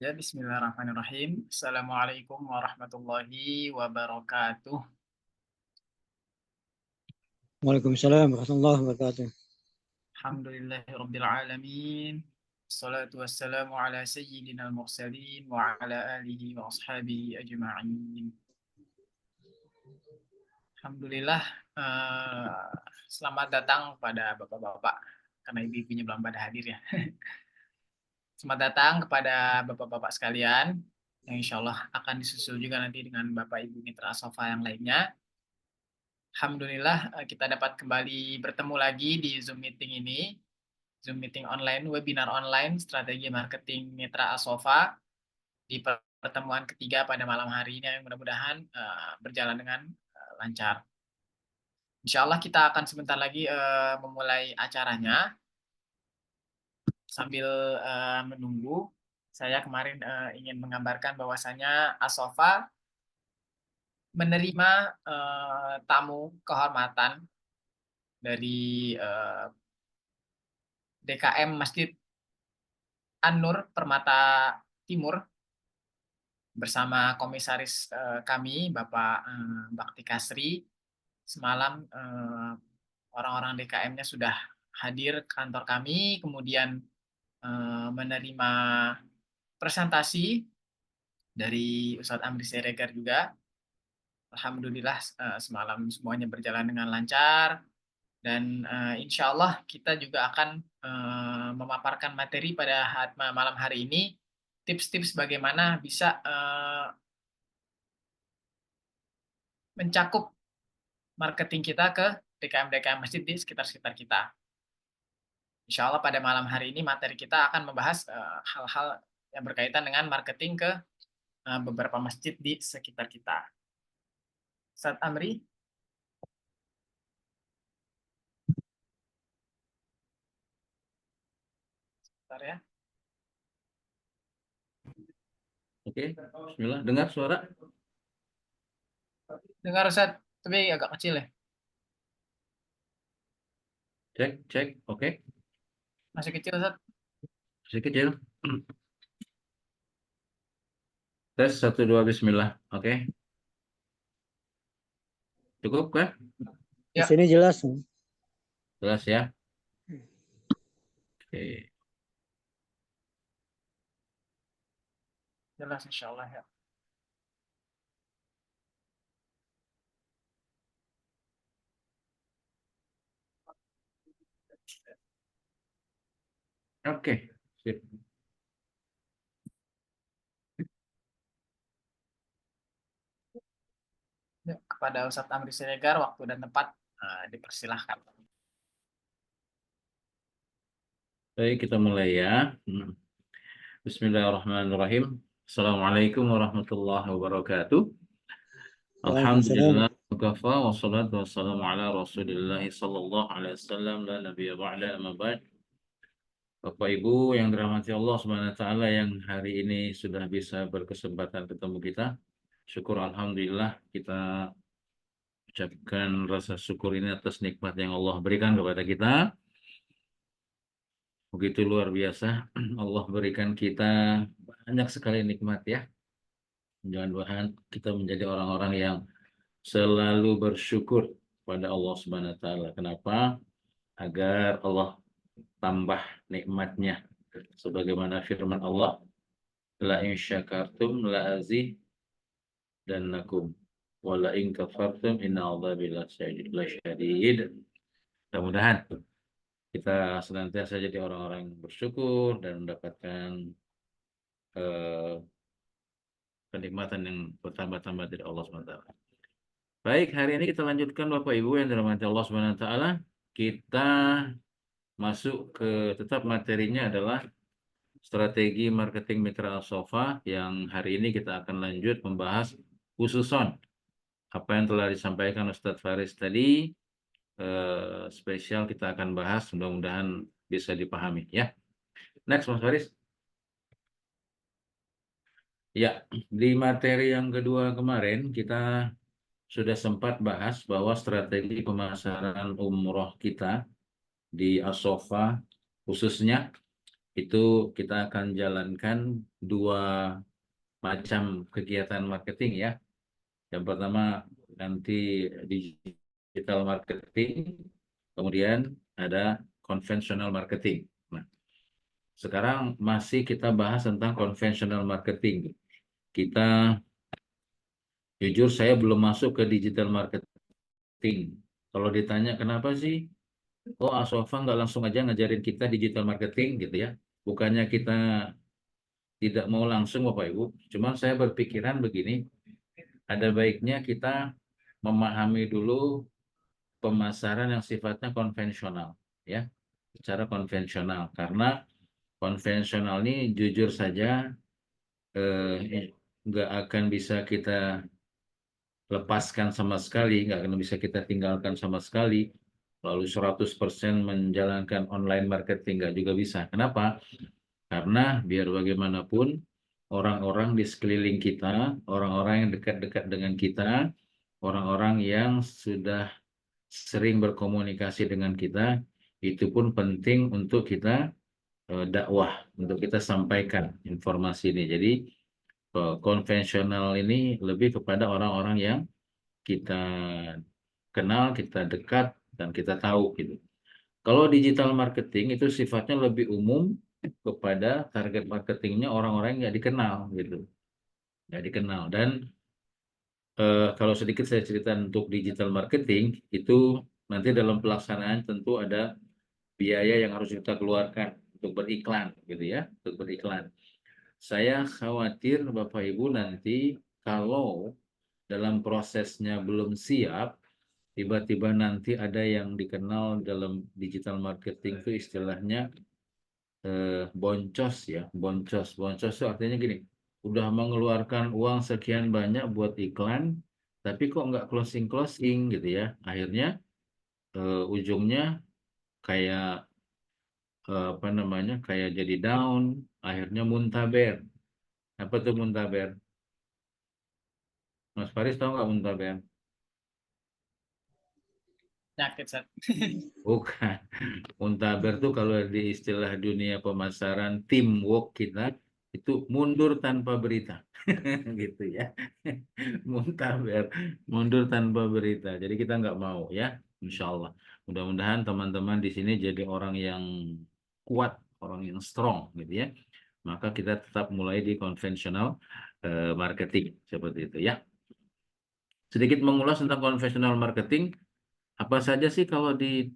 Ya, bismillahirrahmanirrahim. Assalamualaikum warahmatullahi wabarakatuh. Waalaikumsalam warahmatullahi wabarakatuh. Alhamdulillahirabbil alamin. Assalatu wassalamu ala sayyidina al-mursalin wa ala alihi wa ashabihi ajma'in. Alhamdulillah, eh, selamat datang pada bapak-bapak, karena ibu-ibunya belum pada hadir ya. Selamat datang kepada bapak-bapak sekalian, yang insya Allah akan disusul juga nanti dengan bapak ibu mitra Asofa yang lainnya. Alhamdulillah, kita dapat kembali bertemu lagi di Zoom meeting ini. Zoom meeting online, webinar online, strategi marketing mitra Asofa di pertemuan ketiga pada malam hari ini yang mudah-mudahan berjalan dengan lancar. Insya Allah kita akan sebentar lagi memulai acaranya. Sambil menunggu, saya kemarin ingin mengabarkan bahwasanya Asofa menerima tamu kehormatan dari DKM Masjid An-Nur Permata Timur bersama komisaris kami Bapak Bakti Kasri. Semalam orang-orang DKM-nya sudah hadir ke kantor kami, kemudian menerima presentasi dari Ustadz Amri Siregar juga. Alhamdulillah semalam semuanya berjalan dengan lancar. Dan insya Allah kita juga akan memaparkan materi pada malam hari ini, tips-tips bagaimana bisa mencakup marketing kita ke DKM-DKM masjid di sekitar-sekitar kita. Insya Allah pada malam hari ini materi kita akan membahas hal-hal yang berkaitan dengan marketing ke beberapa masjid di sekitar kita. Ustadz Amri. Bentar ya. Oke, bismillah. Dengar suara? Dengar Ustadz, tapi agak kecil ya. Cek, cek. Oke. Masih kecil Ustadz. Masih kecil. Tes 1 2 bismillah. Oke. Cukup kan? Di Ya. sini jelas. Jelas ya. Oke. Jelas insya Allah ya. Oke. Sip. Ya, kepada Ustadz Amri Siregar, waktu dan tempat dipersilahkan. Baik, kita mulai ya. Bismillahirrahmanirrahim. Assalamualaikum warahmatullahi wabarakatuh. Waalaikumsalam. Alhamdulillah. Wakafa wassalatu wassalamu ala Rasulillah sallallahu alaihi wasallam la nabiyya ba'da amma ba'd. Bapak Ibu yang dirahmati Allah Subhanahu wa taala yang hari ini sudah bisa berkesempatan ketemu kita. Syukur alhamdulillah kita ucapkan rasa syukur ini atas nikmat yang Allah berikan kepada kita. Begitu luar biasa Allah berikan kita banyak sekali nikmat ya. Mudah-mudahan kita menjadi orang-orang yang selalu bersyukur pada Allah Subhanahu wa taala. Kenapa? Agar Allah tambah nikmatnya sebagaimana firman Allah, la in syakartum la azidannakum wa la in kafartum inna adzabi lasyadid. Mudah-mudahan kita senantiasa jadi orang-orang yang bersyukur dan mendapatkan kenikmatan yang bertambah-tambah dari Allah SWT. Baik, hari ini kita lanjutkan Bapak Ibu yang dirahmati Allah SWT. Kita masuk ke tetap materinya adalah strategi marketing mitra Asofa, yang hari ini kita akan lanjut membahas khususon apa yang telah disampaikan Ustadz Faris tadi. Spesial kita akan bahas, mudah-mudahan bisa dipahami ya. Next Mas Faris. Ya, di materi yang kedua kemarin kita sudah sempat bahas bahwa strategi pemasaran umroh kita di Asofa khususnya itu kita akan jalankan 2 macam kegiatan marketing ya. Yang pertama nanti digital marketing, kemudian ada konvensional marketing. Nah, sekarang masih kita bahas tentang konvensional marketing. Kita, jujur saya belum masuk ke digital marketing. Kalau ditanya kenapa sih, oh Asofa nggak langsung aja ngajarin kita digital marketing gitu ya. Bukannya kita tidak mau langsung Bapak Ibu, cuman saya berpikiran begini, ada baiknya kita memahami dulu pemasaran yang sifatnya konvensional ya, secara konvensional, karena konvensional ini jujur saja nggak akan bisa kita lepaskan sama sekali, nggak akan bisa kita tinggalkan sama sekali, lalu 100% menjalankan online marketing nggak juga bisa. Kenapa? Karena biar bagaimanapun orang-orang di sekeliling kita, orang-orang yang dekat-dekat dengan kita, orang-orang yang sudah sering berkomunikasi dengan kita, itu pun penting untuk kita dakwah, untuk kita sampaikan informasi ini. Jadi konvensional ini lebih kepada orang-orang yang kita kenal, kita dekat, dan kita tahu gitu. Kalau digital marketing itu sifatnya lebih umum kepada target marketingnya orang-orang yang nggak dikenal gitu, nggak dikenal. Dan kalau sedikit saya cerita untuk digital marketing itu nanti dalam pelaksanaan tentu ada biaya yang harus kita keluarkan untuk beriklan gitu ya, untuk beriklan. Saya khawatir Bapak Ibu nanti kalau dalam prosesnya belum siap, tiba-tiba nanti ada yang dikenal dalam digital marketing itu istilahnya boncos ya, boncos. Boncos itu artinya gini, udah mengeluarkan uang sekian banyak buat iklan, tapi kok nggak closing gitu ya. Akhirnya ujungnya kayak apa namanya, kayak jadi down, akhirnya muntaber. Apa tuh muntaber? Mas Faris tahu nggak muntaber? Penyakit, Sat. Bukan. Muntaber tuh kalau di istilah dunia pemasaran teamwork kita itu mundur tanpa berita. Gitu ya. Muntaber, mundur tanpa berita. Jadi kita nggak mau ya, insya Allah. Mudah-mudahan teman-teman di sini jadi orang yang kuat, orang yang strong gitu ya. Maka kita tetap mulai di konvensional marketing seperti itu ya. Sedikit mengulas tentang konvensional marketing, apa saja sih kalau di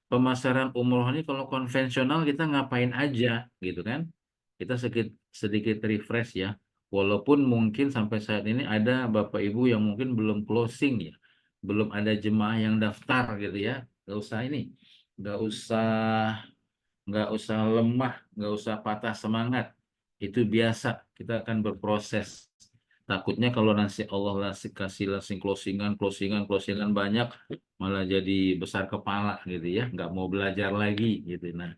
pemasaran umroh ini, kalau konvensional kita ngapain aja gitu kan? Kita sedikit sedikit refresh ya. Walaupun mungkin sampai saat ini ada Bapak Ibu yang mungkin belum closing ya, belum ada jemaah yang daftar gitu ya. Nggak usah ini, nggak usah nggak usah lemah, nggak usah patah semangat. Itu biasa, kita akan berproses. Takutnya kalau nanti Allah kasih langsung closingan banyak, malah jadi besar kepala gitu ya, nggak mau belajar lagi gitu. Nah,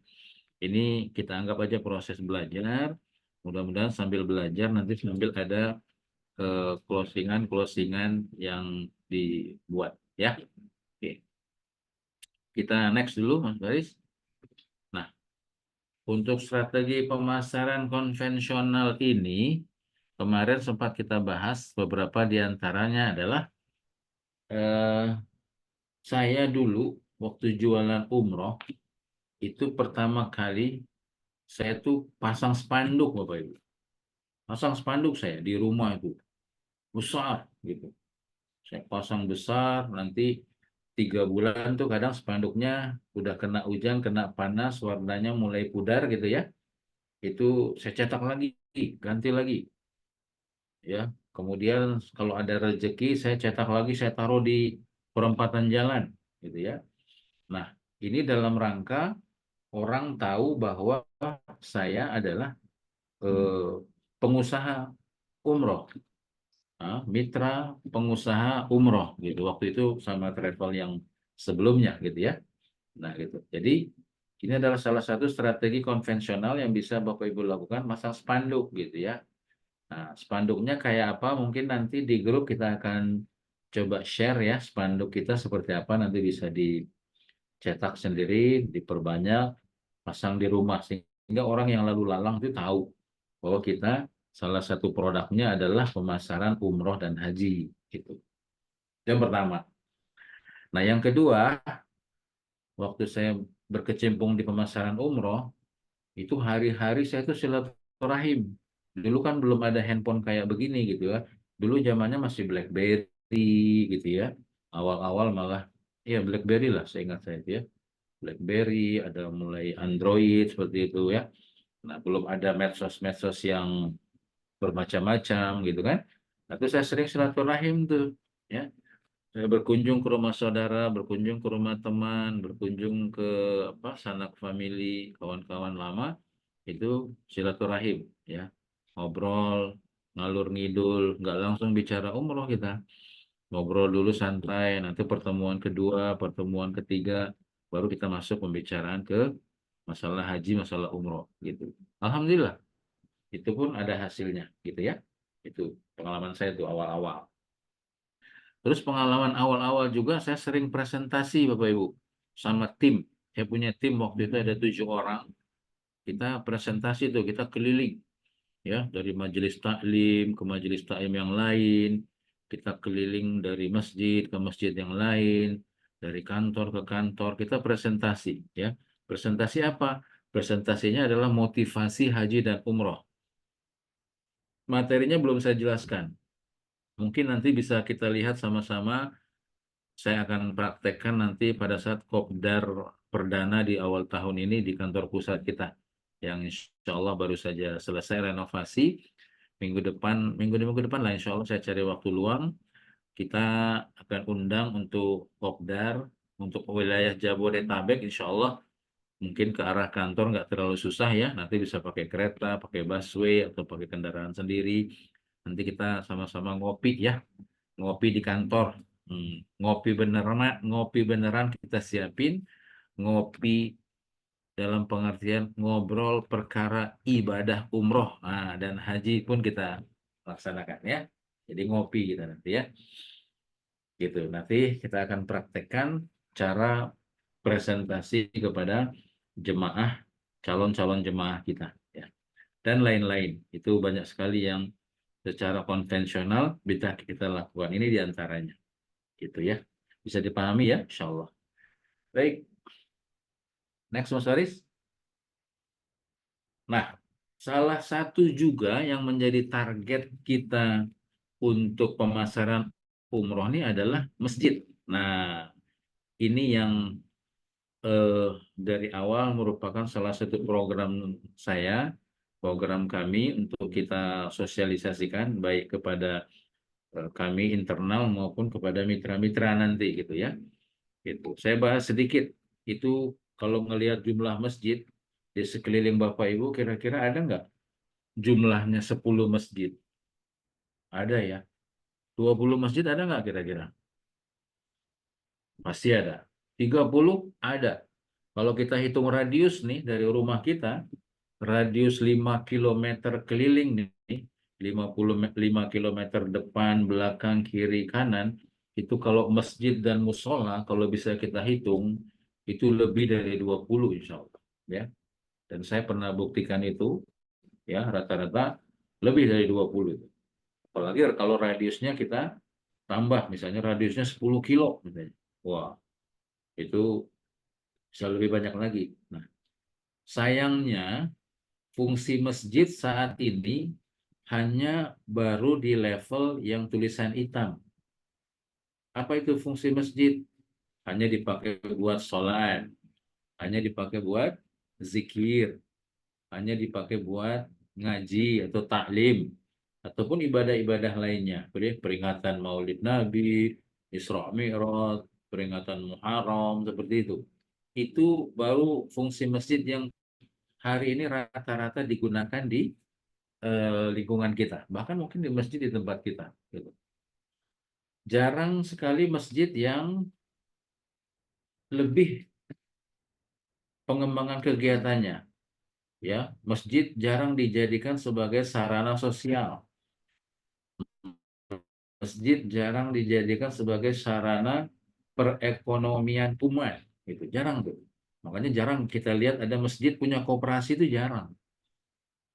ini kita anggap aja proses belajar. Mudah-mudahan sambil belajar nanti sambil ada closingan yang dibuat ya. Oke. Kita next dulu Mas Baris. Nah, untuk strategi pemasaran konvensional ini, kemarin sempat kita bahas beberapa di antaranya adalah saya dulu waktu jualan umroh itu pertama kali saya tuh pasang spanduk Bapak Ibu. Pasang spanduk saya di rumah itu besar gitu. Saya pasang besar, nanti 3 bulan tuh kadang spanduknya udah kena hujan, kena panas, warnanya mulai pudar gitu ya. Itu saya cetak lagi, ganti lagi. Ya, kemudian kalau ada rezeki saya cetak lagi, saya taruh di perempatan jalan gitu ya. Nah, ini dalam rangka orang tahu bahwa saya adalah pengusaha umroh, mitra pengusaha umroh gitu. Waktu itu sama travel yang sebelumnya gitu ya. Nah gitu. Jadi ini adalah salah satu strategi konvensional yang bisa Bapak Ibu lakukan, masang spanduk gitu ya. Nah, spanduknya kayak apa? Mungkin nanti di grup kita akan coba share ya spanduk kita seperti apa, nanti bisa dicetak sendiri, diperbanyak, pasang di rumah sih. Sehingga orang yang lalu lalang itu tahu bahwa kita salah satu produknya adalah pemasaran umroh dan haji gitu. Yang pertama. Nah, yang kedua, waktu saya berkecimpung di pemasaran umroh, itu hari-hari saya tuh silaturahim. Dulu kan belum ada handphone kayak begini gitu ya. Dulu zamannya masih BlackBerry gitu ya. Awal-awal malah, ya BlackBerry lah saya ingat saya itu ya. BlackBerry, ada mulai Android seperti itu ya. Nah, belum ada medsos-medsos yang bermacam-macam gitu kan. Nah, itu saya sering silaturahim tuh ya. Saya berkunjung ke rumah saudara, berkunjung ke rumah teman, berkunjung ke apa sanak famili, kawan-kawan lama, itu silaturahim ya. Ngobrol, ngalur ngidul, nggak langsung bicara umroh kita. Ngobrol dulu santai, nanti pertemuan kedua, pertemuan ketiga, baru kita masuk pembicaraan ke masalah haji, masalah umroh gitu. Alhamdulillah, itu pun ada hasilnya gitu ya. Itu pengalaman saya tuh awal-awal. Terus pengalaman awal-awal juga saya sering presentasi Bapak Ibu sama tim. Saya punya tim waktu itu ada 7 orang. Kita presentasi tuh, kita keliling ya dari majelis taklim ke majelis taklim yang lain. Kita keliling dari masjid ke masjid yang lain, dari kantor ke kantor. Kita presentasi ya. Presentasi apa? Presentasinya adalah motivasi haji dan umroh. Materinya belum saya jelaskan. Mungkin nanti bisa kita lihat sama-sama. Saya akan praktekkan nanti pada saat Kopdar perdana di awal tahun ini di kantor pusat kita, yang insya Allah baru saja selesai renovasi. Minggu depan lah insya Allah saya cari waktu luang. Kita akan undang untuk Kopdar, untuk wilayah Jabodetabek insya Allah mungkin ke arah kantor nggak terlalu susah ya. Nanti bisa pakai kereta, pakai busway, atau pakai kendaraan sendiri. Nanti kita sama-sama ngopi ya, ngopi di kantor. Ngopi beneran kita siapin, ngopi dalam pengertian ngobrol perkara ibadah umroh, dan haji pun kita laksanakan ya. Jadi ngopi kita nanti ya, gitu. Nanti kita akan praktekkan cara presentasi kepada jemaah, calon-calon jemaah kita ya, dan lain-lain. Itu banyak sekali yang secara konvensional bisa kita lakukan. Ini diantaranya. Gitu ya. Bisa dipahami ya, insya Allah. Baik, next Mas Faris. Nah, salah satu juga yang menjadi target kita untuk pemasaran umroh ini adalah masjid. Nah, ini yang dari awal merupakan salah satu program saya, program kami untuk kita sosialisasikan baik kepada kami internal maupun kepada mitra-mitra nanti gitu ya. Gitu. Saya bahas sedikit. Itu kalau ngelihat jumlah masjid di sekeliling Bapak Ibu, kira-kira ada nggak jumlahnya 10 masjid? Ada ya. 20 masjid ada nggak kira-kira? Pasti ada. 30 ada. Kalau kita hitung radius nih dari rumah kita, radius 5 km keliling nih, 55 km depan, belakang, kiri, kanan, itu kalau masjid dan musola, kalau bisa kita hitung, itu lebih dari 20 insya Allah. Ya. Dan saya pernah buktikan itu, ya rata-rata lebih dari 20. Apalagi kalau radiusnya kita tambah, misalnya radiusnya 10 kilo. Misalnya. Wah, itu bisa lebih banyak lagi. Nah, sayangnya fungsi masjid saat ini hanya baru di level yang tulisan hitam. Apa itu fungsi masjid? Hanya dipakai buat sholat, hanya dipakai buat zikir, hanya dipakai buat ngaji atau taklim, ataupun ibadah-ibadah lainnya. Peringatan Maulid Nabi, Isra Mi'raj, peringatan Muharram, seperti itu. Itu baru fungsi masjid yang hari ini rata-rata digunakan di lingkungan kita, bahkan mungkin di masjid di tempat kita. Gitu. Jarang sekali masjid yang lebih pengembangan kegiatannya. Ya, masjid jarang dijadikan sebagai sarana sosial. Masjid jarang dijadikan sebagai sarana perekonomian umat. Itu jarang tuh. Makanya jarang kita lihat ada masjid punya koperasi, itu jarang.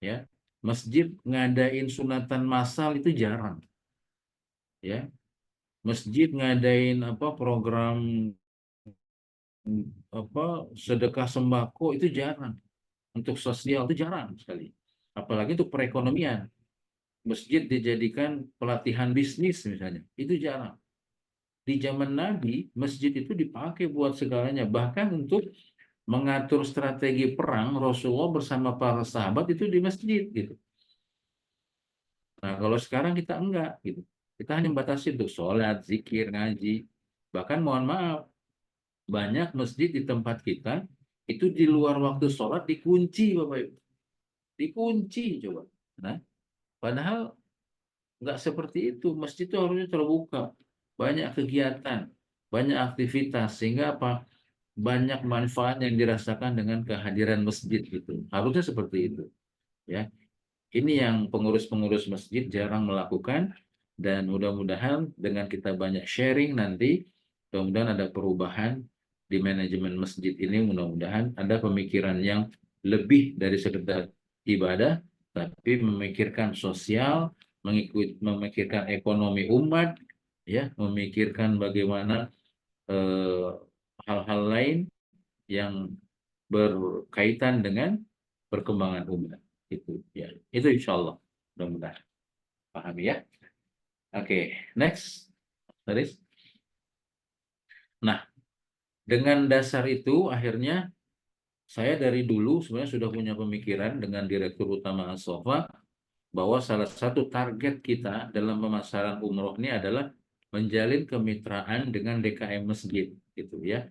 Ya, masjid ngadain sunatan massal itu jarang. Ya, masjid ngadain program sedekah sembako itu jarang. Untuk sosial itu jarang sekali. Apalagi untuk perekonomian. Masjid dijadikan pelatihan bisnis misalnya, itu jarang. Di zaman Nabi, masjid itu dipakai buat segalanya, bahkan untuk mengatur strategi perang. Rasulullah bersama para sahabat itu di masjid gitu. Nah, kalau sekarang kita enggak gitu. Kita hanya batasi untuk sholat, zikir, ngaji. Bahkan mohon maaf, banyak masjid di tempat kita itu di luar waktu sholat dikunci, Bapak Ibu. Dikunci coba. Nah, padahal nggak seperti itu. Masjid itu harusnya terbuka. Banyak kegiatan, banyak aktivitas, sehingga apa? Banyak manfaat yang dirasakan dengan kehadiran masjid gitu. Harusnya seperti itu. Ya, ini yang pengurus-pengurus masjid jarang melakukan, dan mudah-mudahan dengan kita banyak sharing nanti, mudah-mudahan ada perubahan di manajemen masjid ini. Mudah-mudahan ada pemikiran yang lebih dari sekedar ibadah, tapi memikirkan sosial, memikirkan ekonomi umat, ya, memikirkan bagaimana hal-hal lain yang berkaitan dengan perkembangan umat. Itu ya, itu insya Allah mudah-mudahan paham ya. Oke, next, Haris. Nah, dengan dasar itu akhirnya saya dari dulu sebenarnya sudah punya pemikiran dengan Direktur Utama As-Sofa bahwa salah satu target kita dalam pemasaran umroh ini adalah menjalin kemitraan dengan DKM Masjid, gitu ya.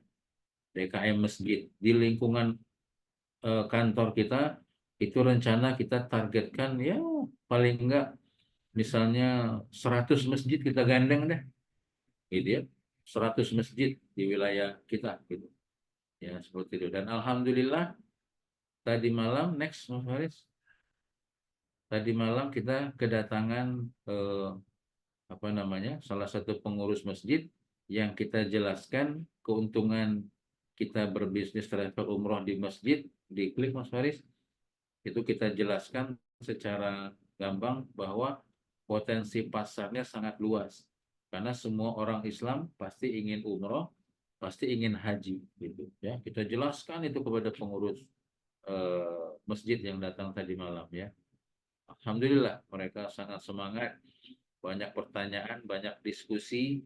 DKM Masjid di lingkungan kantor kita itu rencana kita targetkan ya paling enggak misalnya 100 masjid kita gandeng deh, gitu ya. 100 masjid di wilayah kita gitu. Ya, seperti itu. Dan alhamdulillah tadi malam, next Mas Faris. Tadi malam kita kedatangan salah satu pengurus masjid yang kita jelaskan keuntungan kita berbisnis travel umroh di masjid. Di klik Mas Faris, itu kita jelaskan secara gamblang bahwa potensi pasarnya sangat luas, karena semua orang Islam pasti ingin umroh, pasti ingin haji gitu ya. Kita jelaskan itu kepada pengurus masjid yang datang tadi malam ya. Alhamdulillah mereka sangat semangat, banyak pertanyaan, banyak diskusi,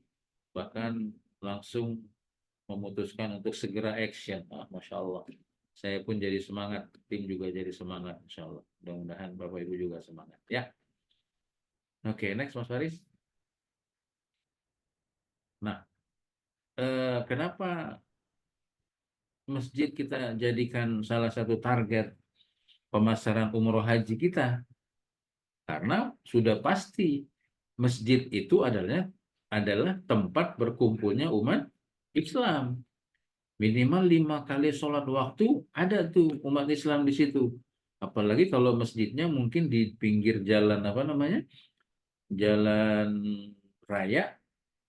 bahkan langsung memutuskan untuk segera action. Masya Allah. Saya pun jadi semangat, tim juga jadi semangat, insya Allah. Mudah-mudahan Bapak Ibu juga semangat. Ya. Oke, next Mas Faris. Nah, kenapa masjid kita jadikan salah satu target pemasaran umroh haji kita? Karena sudah pasti masjid itu adalah tempat berkumpulnya umat Islam. Minimal 5 kali sholat waktu ada tuh umat Islam di situ. Apalagi kalau masjidnya mungkin di pinggir jalan jalan raya,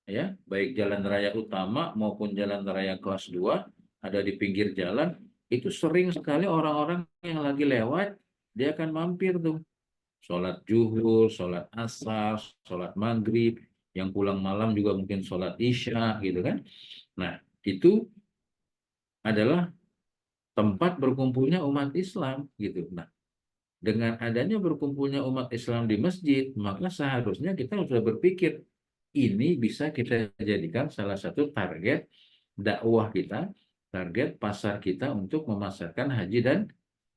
ya, baik jalan raya utama maupun jalan raya kelas 2 ada di pinggir jalan. Itu sering sekali orang-orang yang lagi lewat dia akan mampir tuh. Sholat zuhur, sholat asar, sholat maghrib, yang pulang malam juga mungkin sholat isya gitu kan. Nah, itu adalah tempat berkumpulnya umat Islam gitu. Nah, dengan adanya berkumpulnya umat Islam di masjid, maka seharusnya kita sudah berpikir ini bisa kita jadikan salah satu target dakwah kita, target pasar kita untuk memasarkan haji dan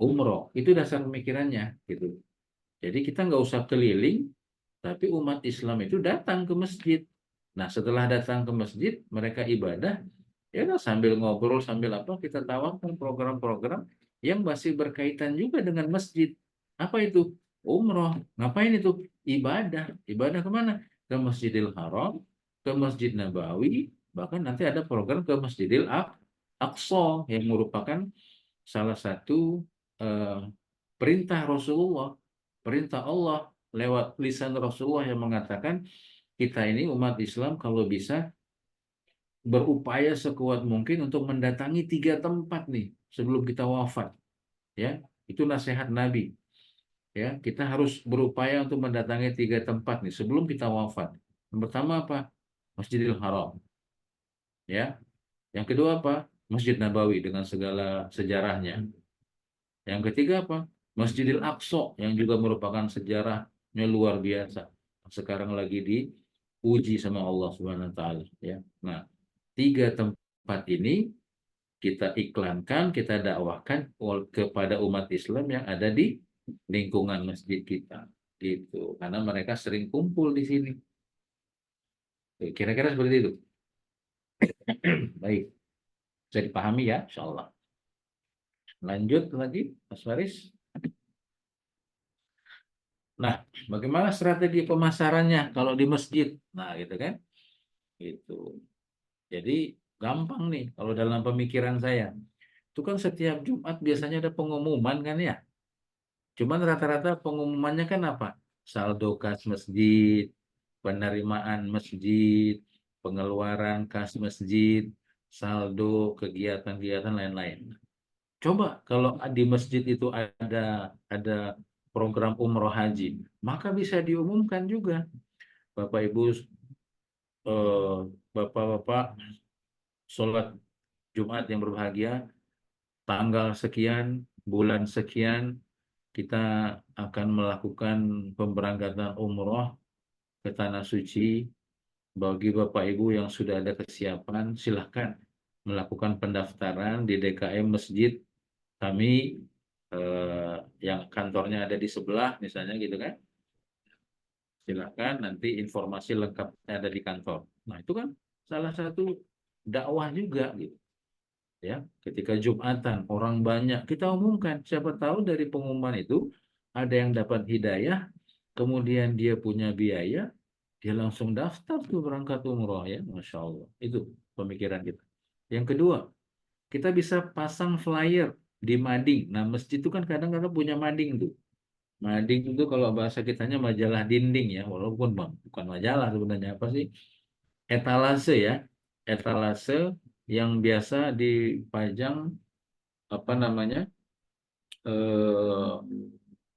umroh. Itu dasar pemikirannya gitu. Jadi kita nggak usah keliling, tapi umat Islam itu datang ke masjid. Nah, setelah datang ke masjid, mereka ibadah, ya sambil ngobrol, sambil kita tawarkan program-program yang masih berkaitan juga dengan masjid. Apa itu? Umroh. Ngapain itu? Ibadah. Ibadah kemana? Ke Masjidil Haram, ke Masjid Nabawi, bahkan nanti ada program ke Masjidil Aqsa yang merupakan salah satu perintah Rasulullah, perintah Allah lewat lisan Rasulullah yang mengatakan kita ini umat Islam kalau bisa berupaya sekuat mungkin untuk mendatangi 3 tempat nih sebelum kita wafat. Ya, itu nasihat Nabi. Ya, kita harus berupaya untuk mendatangi 3 tempat nih sebelum kita wafat. Yang pertama apa? Masjidil Haram. Ya. Yang kedua apa? Masjid Nabawi dengan segala sejarahnya. Yang ketiga apa? Masjidil Aqsa yang juga merupakan sejarahnya luar biasa. Sekarang lagi diuji sama Allah Subhanahu wa taala, ya. Nah, 3 tempat ini kita iklankan, kita dakwahkan kepada umat Islam yang ada di lingkungan masjid kita, gitu. Karena mereka sering kumpul di sini. Kira-kira seperti itu. Baik, bisa dipahami ya, insya Allah. Lanjut lagi, Mas Faris. Nah, bagaimana strategi pemasarannya kalau di masjid? Nah, gitu kan? Gitu. Jadi gampang nih kalau dalam pemikiran saya. Itu kan setiap Jumat biasanya ada pengumuman kan ya. Cuman rata-rata pengumumannya kan apa? Saldo kas masjid, penerimaan masjid, pengeluaran kas masjid, saldo kegiatan-kegiatan lain-lain. Coba kalau di masjid itu ada program umroh haji, maka bisa diumumkan juga. Bapak Ibu, Bapak-bapak, sholat Jumat yang berbahagia, tanggal sekian, bulan sekian, kita akan melakukan pemberangkatan umroh ke Tanah Suci. Bagi Bapak Ibu yang sudah ada kesiapan, silahkan melakukan pendaftaran di DKM Masjid kami yang kantornya ada di sebelah, misalnya gitu kan. Silahkan nanti informasi lengkapnya ada di kantor. Nah, itu kan salah satu dakwah juga gitu. Ya, ketika Jumatan orang banyak kita umumkan, siapa tahu dari pengumuman itu ada yang dapat hidayah, kemudian dia punya biaya, dia langsung daftar tuh berangkat umroh ya, Masya Allah. Itu pemikiran kita. Yang kedua, kita bisa pasang flyer di mading. Nah, masjid itu kan kadang-kadang punya mading tuh. Mading itu kalau bahasa kitanya majalah dinding ya, walaupun bukan majalah sebenarnya apa sih? Etalase ya, etalase yang biasa dipajang apa namanya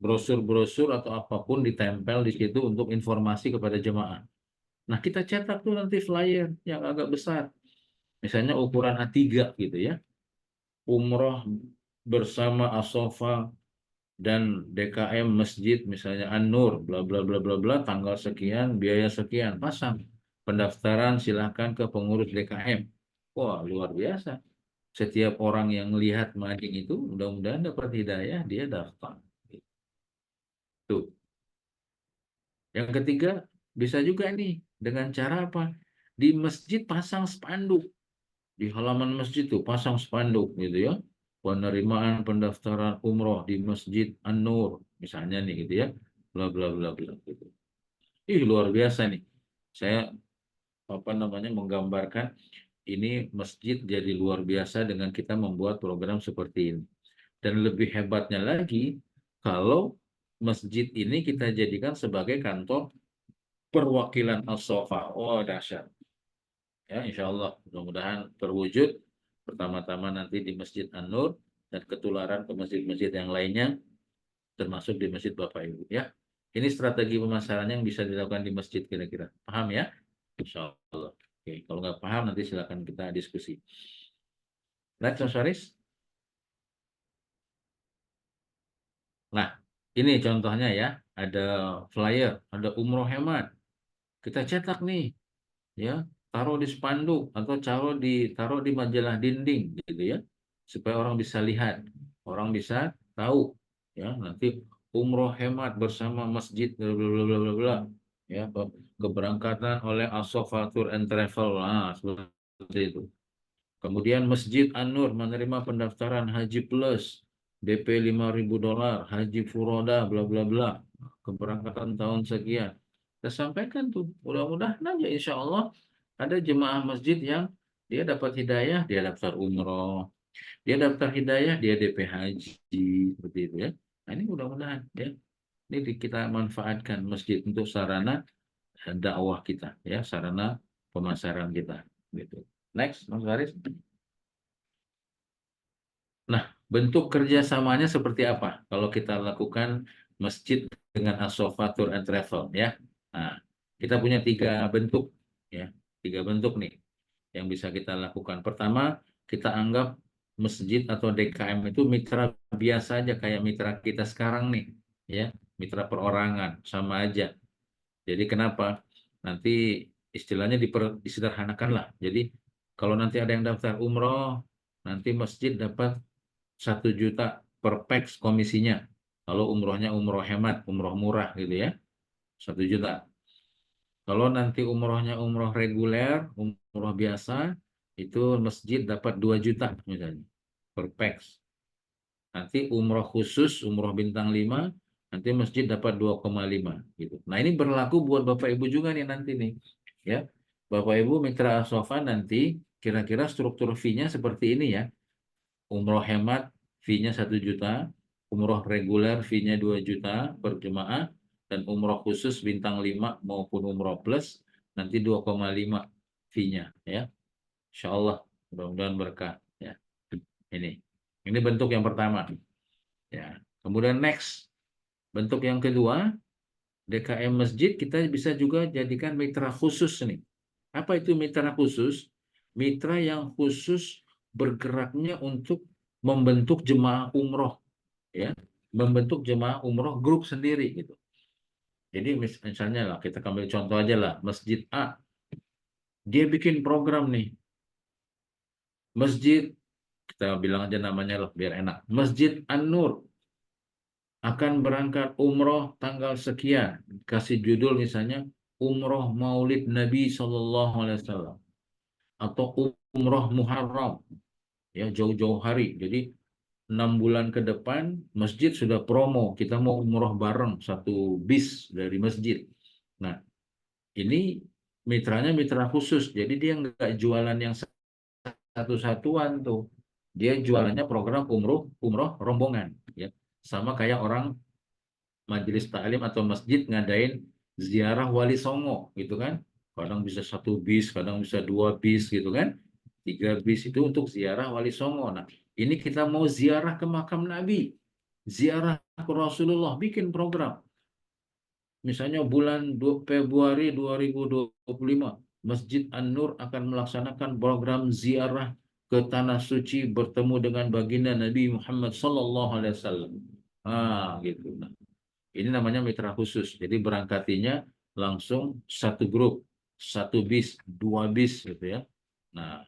brosur-brosur atau apapun ditempel di situ untuk informasi kepada jemaah. Nah, kita cetak tuh nanti flyer yang agak besar, misalnya ukuran A3 gitu ya, umroh bersama As-Sofa dan DKM Masjid misalnya An-Nur bla bla bla bla bla tanggal sekian biaya sekian, pasang pendaftaran silahkan ke pengurus DKM. Wah, luar biasa, setiap orang yang lihat mading itu mudah-mudahan dapat hidayah, dia daftar. Tuh. Yang ketiga, bisa juga nih dengan cara apa? Di masjid pasang spanduk. Di halaman masjid tuh pasang spanduk gitu ya. Penerimaan pendaftaran umroh di Masjid An-Nur misalnya nih gitu ya. Bla bla bla bla gitu. Ih, luar biasa nih. Saya apa namanya menggambarkan ini masjid jadi luar biasa dengan kita membuat program seperti ini. Dan lebih hebatnya lagi, kalau masjid ini kita jadikan sebagai kantor perwakilan As-Sofa. Oh, dahsyat. Ya, insya Allah, mudah-mudahan terwujud. Pertama-tama nanti di Masjid An-Nur dan ketularan ke masjid-masjid yang lainnya, termasuk di Masjid Bapak Ibu. Ya, ini strategi pemasaran yang bisa dilakukan di masjid kira-kira. Paham ya? Insya Allah. Oke, kalau nggak paham nanti silakan kita diskusi. Next, Mas Faris. Nah, ini contohnya ya, ada flyer, ada umroh hemat. Kita cetak nih, ya, taruh di spanduk atau taruh di majalah dinding, gitu ya, supaya orang bisa lihat, orang bisa tahu, ya, nanti umroh hemat bersama masjid, bla bla bla bla bla, bla. Ya, keberangkatan oleh As-Sofa Tour and Travel, nah, seperti itu. Kemudian Masjid An-Nur menerima pendaftaran Haji Plus, DP $5.000, Haji Furoda, bla bla bla, keberangkatan tahun sekian. Kita sampaikan tuh, mudah-mudahan aja insya Allah ada jemaah masjid yang dia dapat hidayah, dia daftar umroh, dia daftar hidayah, dia DP haji, seperti itu ya. Nah, ini mudah-mudahan ya, ini kita manfaatkan masjid untuk sarana dakwah kita, ya, sarana pemasaran kita, gitu. Next, Mas Faris. Nah, bentuk kerjasamanya seperti apa kalau kita lakukan masjid dengan As-Sofatur and Travel ya? Nah, kita punya 3 bentuk ya, 3 bentuk nih yang bisa kita lakukan. Pertama, kita anggap masjid atau DKM itu mitra biasa aja kayak mitra kita sekarang nih ya, mitra perorangan sama aja. Jadi kenapa? Nanti istilahnya disederhanakan lah. Jadi kalau nanti ada yang daftar umroh, nanti masjid dapat 1 juta per pax komisinya. Kalau umrohnya umroh hemat, umroh murah gitu ya, 1 juta. Kalau nanti umrohnya umroh reguler, umroh biasa, itu masjid dapat 2 juta misalnya per pax. Nanti umroh khusus, umroh bintang 5, nanti masjid dapat 2,5 gitu. Nah ini berlaku buat Bapak Ibu juga nih nanti nih. Ya, Bapak Ibu mitra As-Sofa nanti kira-kira struktur fee-nya seperti ini ya. Umroh hemat fee-nya 1 juta, umroh reguler fee-nya 2 juta per jemaah, dan umroh khusus bintang 5 maupun umroh plus nanti 2,5 fee-nya ya. Insya Allah mudah-mudahan berkah ya. Ini bentuk yang pertama ya. Kemudian next bentuk yang kedua, DKM masjid kita bisa juga jadikan mitra khusus nih. Apa itu mitra khusus? Mitra yang khusus bergeraknya untuk membentuk jemaah umroh ya, membentuk jemaah umroh grup sendiri gitu. Jadi misalnya lah kita ambil contoh aja lah, Masjid A dia bikin program nih, masjid kita bilang aja namanya lah biar enak, Masjid An-Nur akan berangkat umroh tanggal sekian, kasih judul misalnya umroh Maulid Nabi SAW atau umroh Muharram ya, jauh-jauh hari. Jadi 6 bulan ke depan masjid sudah promo, kita mau umroh bareng 1 bis dari masjid. Nah ini mitranya mitra khusus, jadi dia nggak jualan yang satu-satuan tuh, dia jualannya program umroh rombongan ya, sama kayak orang majelis taklim atau masjid ngadain ziarah wali songo gitu kan, kadang bisa 1 bis, kadang bisa 2 bis gitu kan, 3 bis itu untuk ziarah wali songo. Nah ini kita mau ziarah ke makam Nabi, ziarah ke Rasulullah, bikin program. Misalnya bulan Februari 2025, Masjid An-Nur akan melaksanakan program ziarah ke Tanah Suci bertemu dengan baginda Nabi Muhammad SAW. Gitu. Nah, ini namanya mitra khusus. Jadi berangkatinya langsung 1 grup, 1 bis, 2 bis gitu ya. Nah,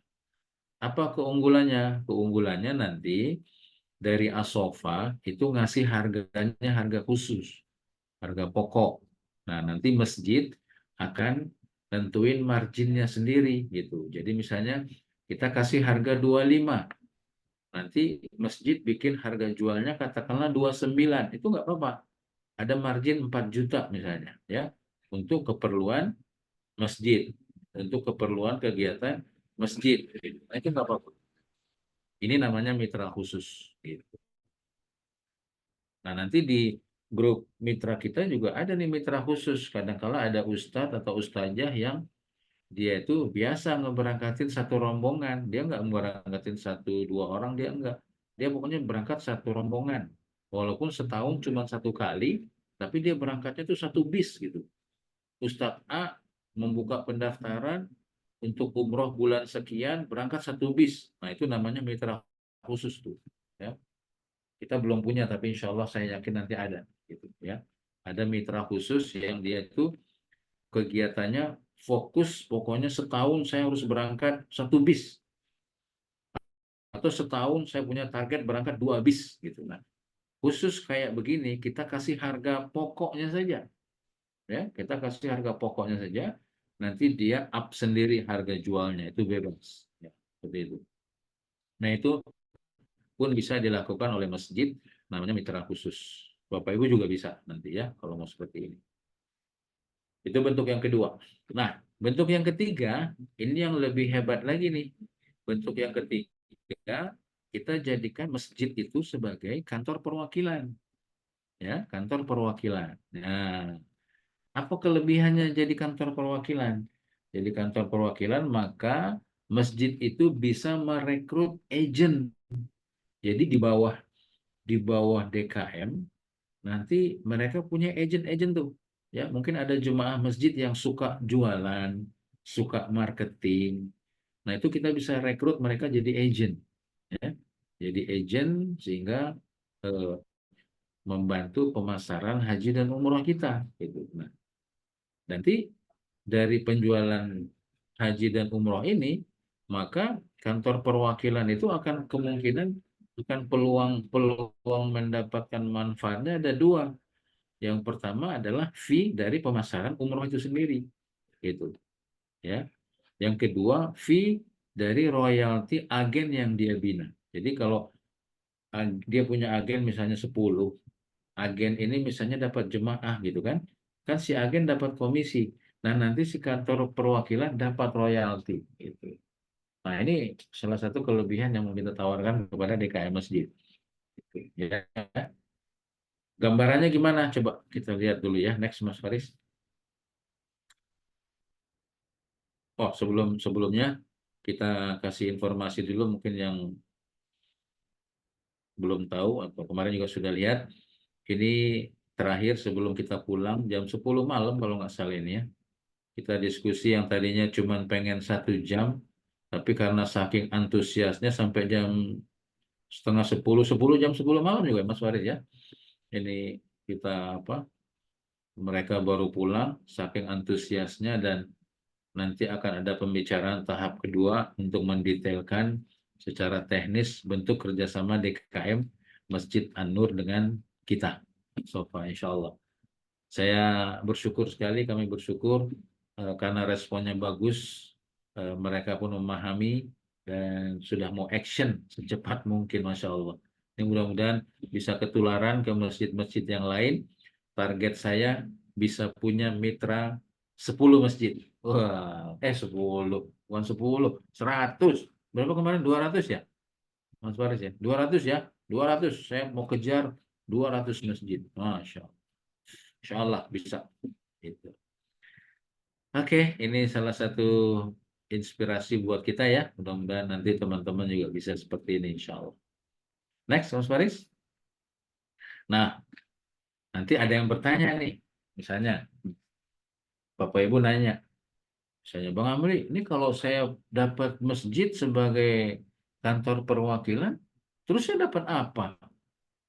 apa keunggulannya? Keunggulannya nanti dari As-Sofa itu ngasih harganya harga khusus, harga pokok. Nah, nanti masjid akan tentuin marginnya sendiri gitu. Jadi misalnya kita kasih harga 25, nanti masjid bikin harga jualnya katakanlah 29, itu nggak apa-apa. Ada margin 4 juta misalnya ya, untuk keperluan masjid, untuk keperluan kegiatan masjid. Nah, itu nggak apa-apa. Ini namanya mitra khusus gitu. Nah, nanti di grup mitra kita juga ada nih mitra khusus. Kadang-kala ada ustadz atau ustazah yang dia itu biasa ngeberangkatin satu rombongan. Dia nggak ngeberangkatin 1-2 orang, dia enggak. Dia pokoknya berangkat satu rombongan. Walaupun setahun cuma 1 kali, tapi dia berangkatnya itu 1 bis gitu. Ustadz A membuka pendaftaran untuk umroh bulan sekian, berangkat 1 bis. Nah, itu namanya mitra khusus tuh. Ya. Kita belum punya, tapi insya Allah saya yakin nanti ada. Gitu, ya. Ada mitra khusus yang dia itu kegiatannya fokus, pokoknya setahun saya harus berangkat 1 bis. Atau setahun saya punya target berangkat 2 bis. Gitu. Nah, khusus kayak begini, kita kasih harga pokoknya saja. Ya, kita kasih harga pokoknya saja, nanti dia up sendiri harga jualnya, itu bebas. Ya, seperti itu. Nah, itu pun bisa dilakukan oleh masjid, namanya mitra khusus. Bapak Ibu juga bisa nanti ya, kalau mau seperti ini. Itu bentuk yang kedua. Nah, bentuk yang ketiga, ini yang lebih hebat lagi nih. Bentuk yang ketiga, kita jadikan masjid itu sebagai kantor perwakilan. Ya, kantor perwakilan. Nah, apa kelebihannya jadi kantor perwakilan? Jadi kantor perwakilan, maka masjid itu bisa merekrut agent Jadi di bawah DKM nanti mereka punya agen-agen tuh. Ya, mungkin ada jemaah masjid yang suka jualan, suka marketing. Nah, itu kita bisa rekrut mereka jadi agent, ya. Jadi agent sehingga eh, membantu pemasaran haji dan umroh kita gitu. Nah, nanti dari penjualan haji dan umroh ini, maka kantor perwakilan itu akan kemungkinan akan peluang mendapatkan manfaatnya ada dua. Yang pertama adalah fee dari pemasaran umroh itu sendiri, gitu, ya. Yang kedua, fee dari royalti agen yang dia bina. Jadi kalau dia punya agen misalnya 10, agen ini misalnya dapat jemaah gitu kan, kan si agen dapat komisi. Nah, nanti si kantor perwakilan dapat royalti gitu. Nah, ini salah satu kelebihan yang mau kita tawarkan kepada DKM Masjid. Gitu, ya. Gambarannya gimana? Coba kita lihat dulu ya. Next, Mas Faris. Oh, sebelumnya kita kasih informasi dulu mungkin yang belum tahu atau kemarin juga sudah lihat. Ini terakhir sebelum kita pulang jam 10 malam kalau nggak salah ini ya. Kita diskusi yang tadinya cuma pengen 1 jam, tapi karena saking antusiasnya sampai jam setengah 10, 10 jam 10 malam juga Mas Farid ya. Ini kita apa? Mereka baru pulang saking antusiasnya dan nanti akan ada pembicaraan tahap kedua untuk mendetailkan secara teknis bentuk kerjasama DKM Masjid An-Nur dengan kita. Sofa, insya Allah. Saya bersyukur sekali, kami bersyukur karena responnya bagus, mereka pun memahami dan sudah mau action secepat mungkin, Masya Allah. Ini mudah-mudahan bisa ketularan ke masjid-masjid yang lain. Target saya bisa punya mitra 10 masjid. Wah, 10, bukan 10, 100. Berapa kemarin? 200 ya? Mas Faris ya? 200 ya? 200. Saya mau kejar 200 masjid. Masya Allah. Insya Allah bisa. Gitu. Oke, ini salah satu inspirasi buat kita ya. Mudah-mudahan nanti teman-teman juga bisa seperti ini insya Allah. Next, Mas Faris. Nah, nanti ada yang bertanya nih. Misalnya, Bapak Ibu nanya, misalnya Bang Amri, ini kalau saya dapat masjid sebagai kantor perwakilan, terus saya dapat apa?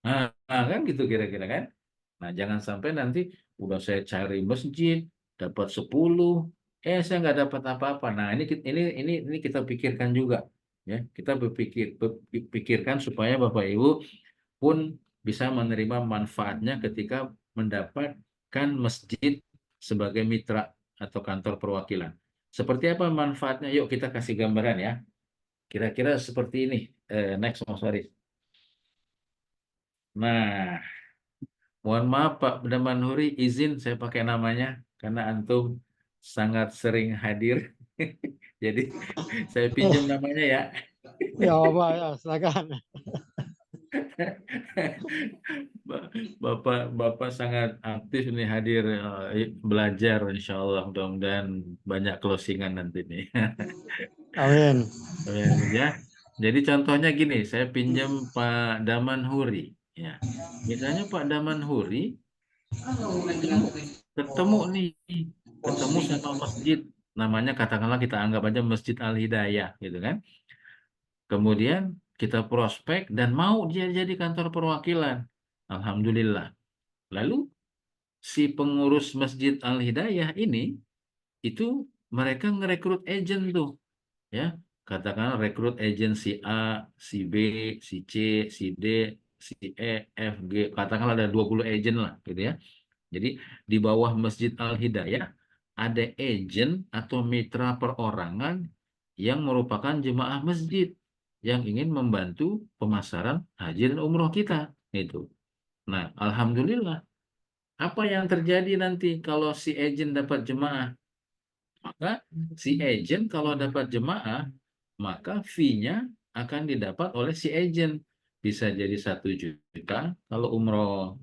Nah, kan gitu kira-kira kan? Nah, jangan sampai nanti udah saya cari masjid, dapat 10, saya nggak dapat apa-apa. Nah, ini kita pikirkan juga, ya. Kita pikirkan supaya Bapak Ibu pun bisa menerima manfaatnya ketika mendapatkan masjid sebagai mitra atau kantor perwakilan. Seperti apa manfaatnya? Yuk kita kasih gambaran ya. Kira-kira seperti ini. Next, Mas Faris. Nah, mohon maaf Pak Damanhuri, izin saya pakai namanya karena antum sangat sering hadir. Jadi saya pinjam namanya ya. Ya, Pak, ya, silakan. Bapak Bapak sangat aktif nih hadir belajar insya Allah mudah-mudahan banyak closingan nanti nih. Amin. Ya. Jadi contohnya gini, saya pinjam Pak Damanhuri ya. Misalnya Pak Damanhuri ketemu ketemu nih ketemu sama masjid namanya katakanlah kita anggap aja Masjid Al Hidayah gitu kan, kemudian kita prospek dan mau dia jadi kantor perwakilan, alhamdulillah. Lalu si pengurus Masjid Al Hidayah ini itu mereka ngerekrut agent tuh, ya, katakanlah rekrut agent si A, si B, si C, si D, si E, F, G, katakanlah ada 20 agent lah gitu ya. Jadi di bawah Masjid Al-Hidayah ada agen atau mitra perorangan yang merupakan jemaah masjid yang ingin membantu pemasaran haji dan umroh kita. Gitu. Nah, alhamdulillah. Apa yang terjadi nanti kalau si agen dapat jemaah? Maka si agen kalau dapat jemaah, maka fee-nya akan didapat oleh si agen. Bisa jadi 1 juta kalau umroh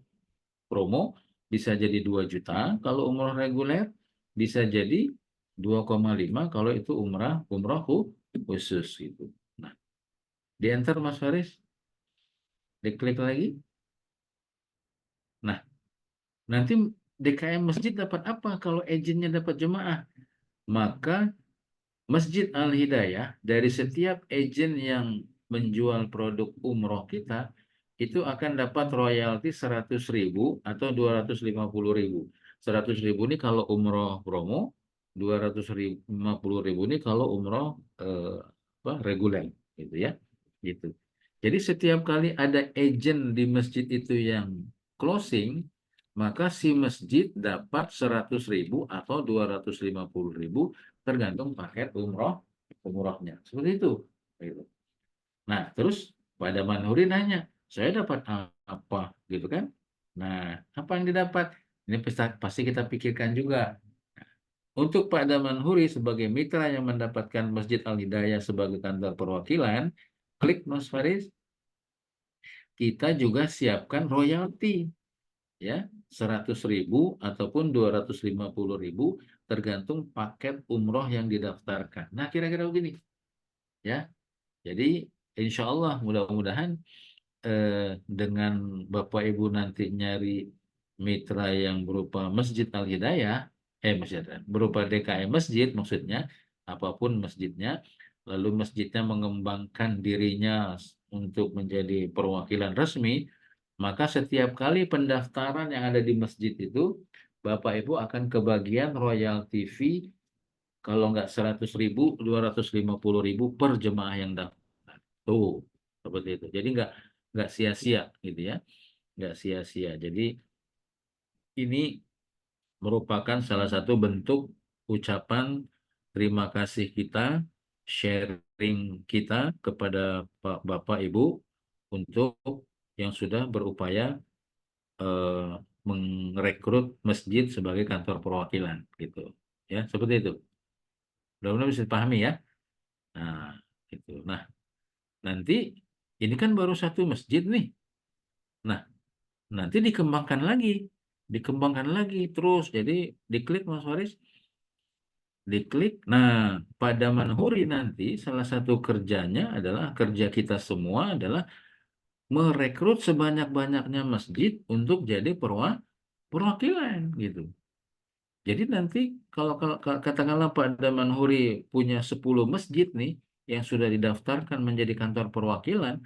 promo, bisa jadi 2 juta kalau umroh reguler, bisa jadi 2,5 kalau itu umroh khusus gitu. Nah, di enter Mas Faris. Diklik lagi. Nah, nanti DKM masjid dapat apa kalau agentnya dapat jemaah? Maka Masjid Al-Hidayah dari setiap agen yang menjual produk umroh kita itu akan dapat royalti 100.000 atau 250.000. 100.000 ini kalau umroh promo, 250.000 ini kalau umroh reguler, gitu ya. Gitu. Jadi setiap kali ada agen di masjid itu yang closing, maka si masjid dapat 100.000 atau 250.000 tergantung paket umrohnya. Seperti itu. Gitu. Nah, terus pada Manhuri nanya, saya dapat apa? Gitu kan? Nah, apa yang didapat? Ini pasti kita pikirkan juga. Untuk Pak Damanhuri sebagai mitra yang mendapatkan Masjid Al-Hidayah sebagai kantor perwakilan, klik Mas Faris, kita juga siapkan royalti ya, 100.000 ataupun 250.000 tergantung paket umroh yang didaftarkan. Nah, kira-kira begini ya. Jadi insya Allah mudah-mudahan dengan Bapak Ibu nanti nyari mitra yang berupa Masjid Al-Hidayah, berupa DKM masjid maksudnya, apapun masjidnya, lalu masjidnya mengembangkan dirinya untuk menjadi perwakilan resmi, maka setiap kali pendaftaran yang ada di masjid itu, Bapak Ibu akan kebagian royalti fee, kalau nggak 100.000, 250.000 per jemaah yang daftar. Tuh, seperti itu. Jadi nggak sia-sia gitu ya, nggak sia-sia. Jadi ini merupakan salah satu bentuk ucapan terima kasih kita, sharing kita kepada Bapak Ibu untuk yang sudah berupaya merekrut masjid sebagai kantor perwakilan gitu ya, seperti itu. Mudah-mudahan bisa dipahami ya. Nah, gitu. Nah, nanti ini kan baru satu masjid nih. Nah, nanti dikembangkan lagi terus. Jadi diklik Mas Faris, diklik. Nah, pada Manhuri nanti salah satu kerjanya adalah, kerja kita semua adalah merekrut sebanyak-banyaknya masjid untuk jadi perwakilan gitu. Jadi nanti kalau katakanlah pada Manhuri punya 10 masjid nih yang sudah didaftarkan menjadi kantor perwakilan,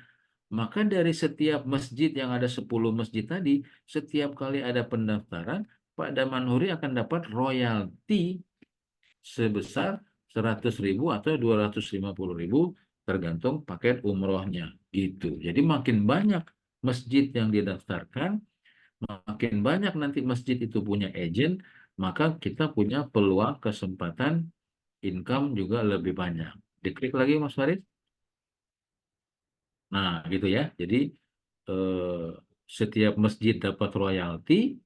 maka dari setiap masjid yang ada 10 masjid tadi, setiap kali ada pendaftaran, Pak Damanhuri akan dapat royalti sebesar 100.000 atau 250.000 tergantung paket umrohnya gitu. Jadi makin banyak masjid yang didaftarkan, makin banyak nanti masjid itu punya agent, maka kita punya peluang kesempatan income juga lebih banyak. Diklik lagi Mas Farid. Nah, gitu ya. Jadi setiap masjid dapat royalti,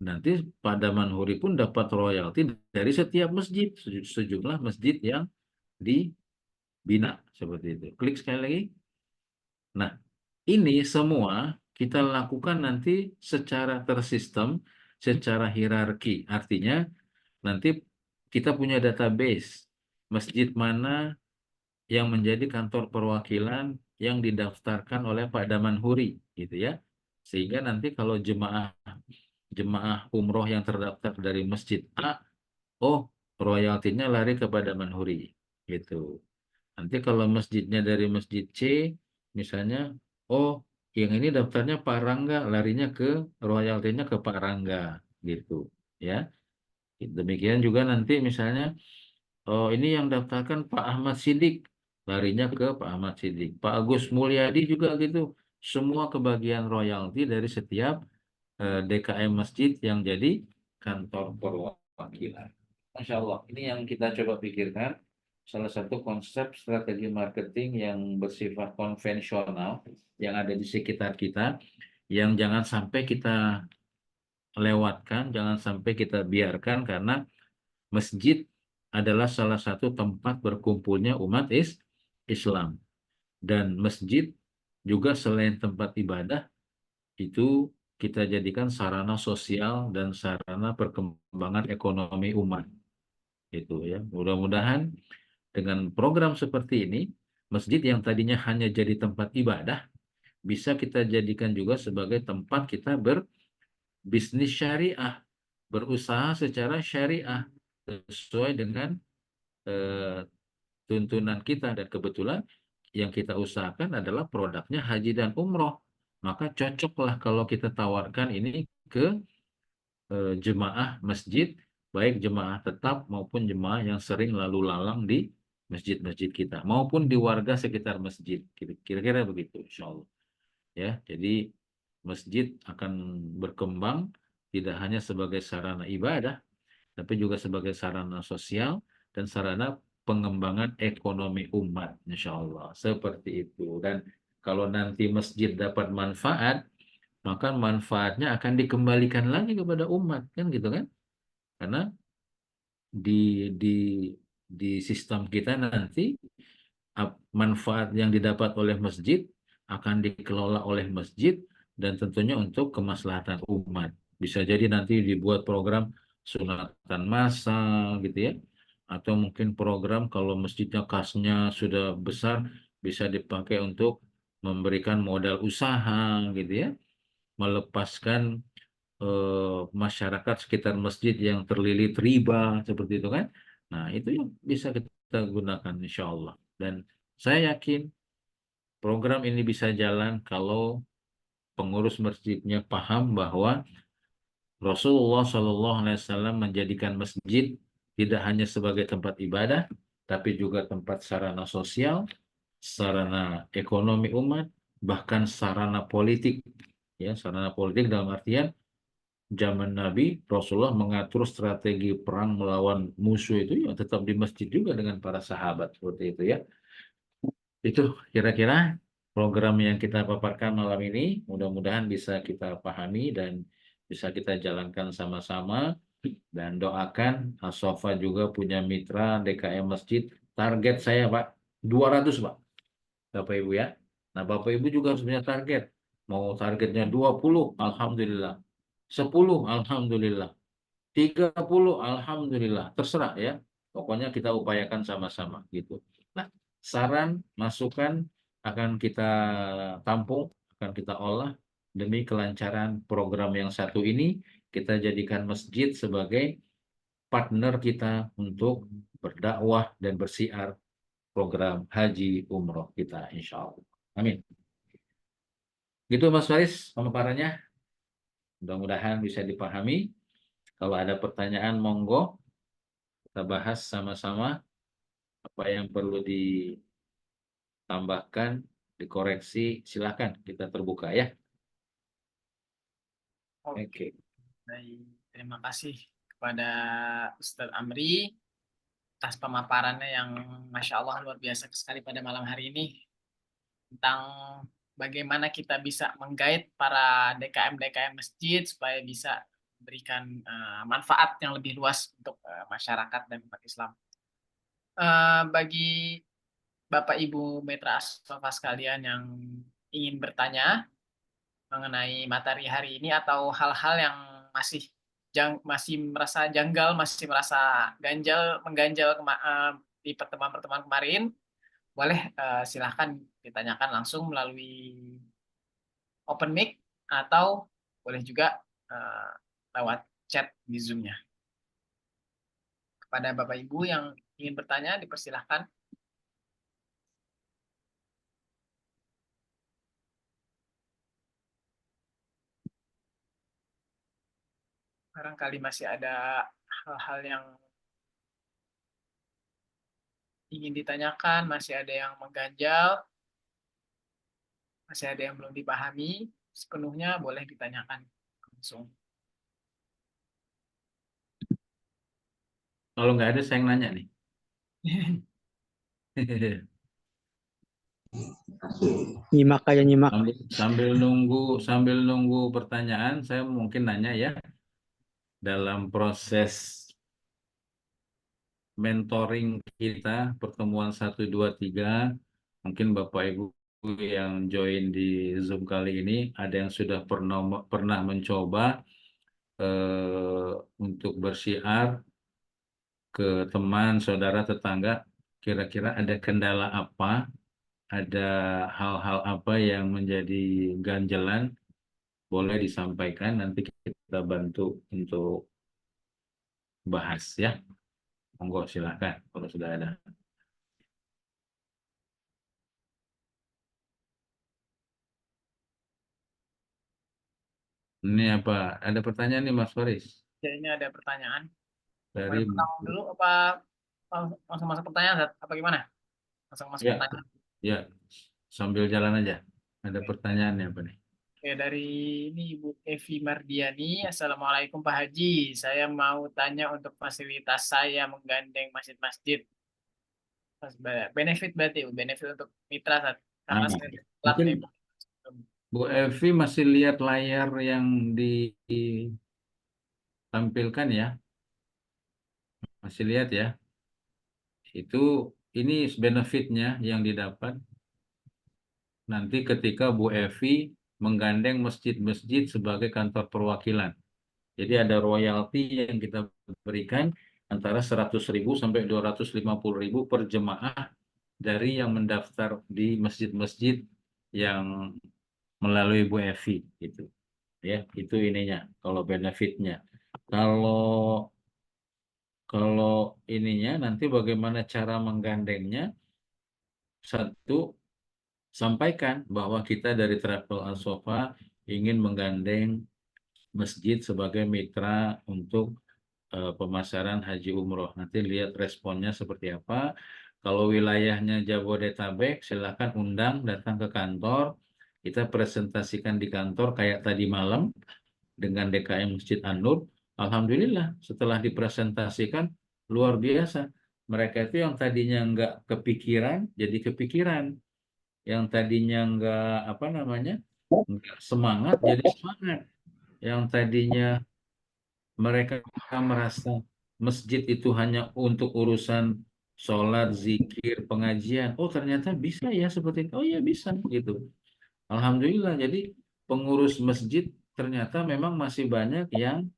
nanti pada Manhuri pun dapat royalti dari setiap masjid, sejumlah masjid yang dibina seperti itu. Klik sekali lagi. Nah, ini semua kita lakukan nanti secara tersistem, secara hierarki. Artinya nanti kita punya database masjid mana yang menjadi kantor perwakilan yang didaftarkan oleh Pak Damanhuri gitu ya. Sehingga nanti kalau jemaah umroh yang terdaftar dari masjid A, oh royaltinya lari kepada Manhuri gitu. Nanti kalau masjidnya dari masjid C, misalnya, oh yang ini daftarnya Pak Rangga, larinya ke royaltinya ke Pak Rangga gitu ya. Demikian juga nanti misalnya, oh ini yang daftarkan Pak Ahmad Sidik, larinya ke Pak Ahmad Sidik. Pak Agus Mulyadi juga gitu. Semua kebagian royalti dari setiap DKM masjid yang jadi kantor perwakilan. Masya Allah, ini yang kita coba pikirkan. Salah satu konsep strategi marketing yang bersifat konvensional yang ada di sekitar kita, yang jangan sampai kita lewatkan, jangan sampai kita biarkan, karena masjid adalah salah satu tempat berkumpulnya umat Islam. Dan masjid juga selain tempat ibadah, itu kita jadikan sarana sosial dan sarana perkembangan ekonomi umat. Itu ya. Mudah-mudahan dengan program seperti ini, masjid yang tadinya hanya jadi tempat ibadah, bisa kita jadikan juga sebagai tempat kita berbisnis syariah, berusaha secara syariah sesuai dengan eh, tuntunan kita, dan kebetulan yang kita usahakan adalah produknya haji dan umroh. Maka cocoklah kalau kita tawarkan ini ke jemaah masjid, baik jemaah tetap maupun jemaah yang sering lalu lalang di masjid-masjid kita, maupun di warga sekitar masjid. Kira-kira begitu, insya Allah. Ya, jadi masjid akan berkembang tidak hanya sebagai sarana ibadah, tapi juga sebagai sarana sosial dan sarana pengembangan ekonomi umat, insya Allah. Seperti itu. Dan kalau nanti masjid dapat manfaat, maka manfaatnya akan dikembalikan lagi kepada umat, kan gitu kan? Karena di di di sistem kita nanti manfaat yang didapat oleh masjid akan dikelola oleh masjid dan tentunya untuk kemaslahatan umat. Bisa jadi nanti dibuat program sunatan massal gitu ya, atau mungkin program kalau masjidnya kasnya sudah besar bisa dipakai untuk memberikan modal usaha gitu ya, melepaskan masyarakat sekitar masjid yang terlilit riba seperti itu kan. Nah, itu yang bisa kita gunakan insya Allah. Dan saya yakin program ini bisa jalan kalau pengurus masjidnya paham bahwa Rasulullah SAW menjadikan masjid tidak hanya sebagai tempat ibadah, tapi juga tempat sarana sosial, sarana ekonomi umat, bahkan sarana politik. Ya, sarana politik dalam artian zaman Nabi, Rasulullah mengatur strategi perang melawan musuh itu ya tetap di masjid juga dengan para sahabat seperti itu ya. Itu kira-kira program yang kita paparkan malam ini. Mudah-mudahan bisa kita pahami dan bisa kita jalankan sama-sama. Dan doakan Sofa juga punya mitra DKM Masjid. Target saya Pak, 200 Pak, Bapak Ibu ya. Nah Bapak Ibu juga harus punya target. Mau targetnya 20, Alhamdulillah. 10, Alhamdulillah. 30, Alhamdulillah. Terserah ya. Pokoknya kita upayakan sama-sama gitu. Nah, saran, masukan akan kita tampung, akan kita olah demi kelancaran program yang satu ini. Kita jadikan masjid sebagai partner kita untuk berdakwah dan bersiar program haji umroh kita, insya Allah. Amin. Gitu Mas Faris pemaparannya. Mudah-mudahan bisa dipahami. Kalau ada pertanyaan, monggo. Kita bahas sama-sama apa yang perlu ditambahkan, dikoreksi, silakan kita terbuka ya. Oke, Oke. baik. Terima kasih kepada Ustadz Amri atas pemaparannya yang Masya Allah luar biasa sekali pada malam hari ini tentang bagaimana kita bisa menggait para DKM-DKM masjid supaya bisa memberikan manfaat yang lebih luas untuk masyarakat dan umat Islam. Bagi Bapak Ibu Mitra Aswafa sekalian yang ingin bertanya mengenai materi hari ini atau hal-hal yang masih merasa janggal, masih merasa mengganjal di pertemuan-pertemuan kemarin, boleh silahkan ditanyakan langsung melalui open mic atau boleh juga lewat chat di Zoom-nya. Kepada Bapak Ibu yang ingin bertanya, dipersilahkan. Barangkali masih ada hal-hal yang ingin ditanyakan, masih ada yang mengganjal, masih ada yang belum dipahami, sepenuhnya boleh ditanyakan langsung. Kalau nggak ada, saya yang nanya nih. Nyimak aja nyimak. Sambil nunggu pertanyaan, saya mungkin nanya ya. Dalam proses mentoring kita, pertemuan 1, 2, 3, mungkin Bapak Ibu yang join di Zoom kali ini, ada yang sudah pernah mencoba untuk bersiar ke teman, saudara, tetangga, kira-kira ada kendala apa ada hal-hal apa yang menjadi ganjelan, boleh disampaikan, nanti kita bantu untuk bahas ya. Monggo silahkan kalau sudah ada. Ini apa? Ada pertanyaan nih Mas Faris Jadinya ada pertanyaan. dari Boleh pertama dulu apa langsung masuk pertanyaan Zat? Apa gimana? Langsung masuk ya pertanyaan. ya sambil jalan aja. Ada pertanyaannya apa nih? Oke, dari ini Ibu Evi Mardiani. Assalamualaikum Pak Haji. Saya mau tanya untuk fasilitas saya menggandeng masjid-masjid. Benefit berarti, benefit untuk mitra Zat. Karena Ah, saya telat mungkin nih. Bu Evi masih lihat layar yang ditampilkan ya, masih lihat ya. Itu ini benefitnya yang didapat nanti ketika Bu Evi menggandeng masjid-masjid sebagai kantor perwakilan. Jadi ada royalti yang kita berikan antara 100.000 sampai 250.000 per jemaah dari yang mendaftar di masjid-masjid yang melalui Bu Evi gitu. Ya, itu ininya kalau benefitnya. Kalau kalau ininya nanti bagaimana cara menggandengnya? Satu, sampaikan bahwa kita dari Travel Al-Sofa ingin menggandeng masjid sebagai mitra untuk pemasaran haji umroh. Nanti lihat responnya seperti apa. Kalau wilayahnya Jabodetabek, silahkan undang datang ke kantor. Kita presentasikan di kantor kayak tadi malam dengan DKM Masjid An-Nur. Alhamdulillah, setelah dipresentasikan luar biasa. Mereka itu yang tadinya nggak kepikiran, jadi kepikiran. Yang tadinya nggak apa namanya, nggak semangat, jadi semangat. Yang tadinya mereka merasa masjid itu hanya untuk urusan sholat, zikir, pengajian. Oh, ternyata bisa ya seperti itu. Oh ya bisa gitu. Alhamdulillah. Jadi pengurus masjid ternyata memang masih banyak yang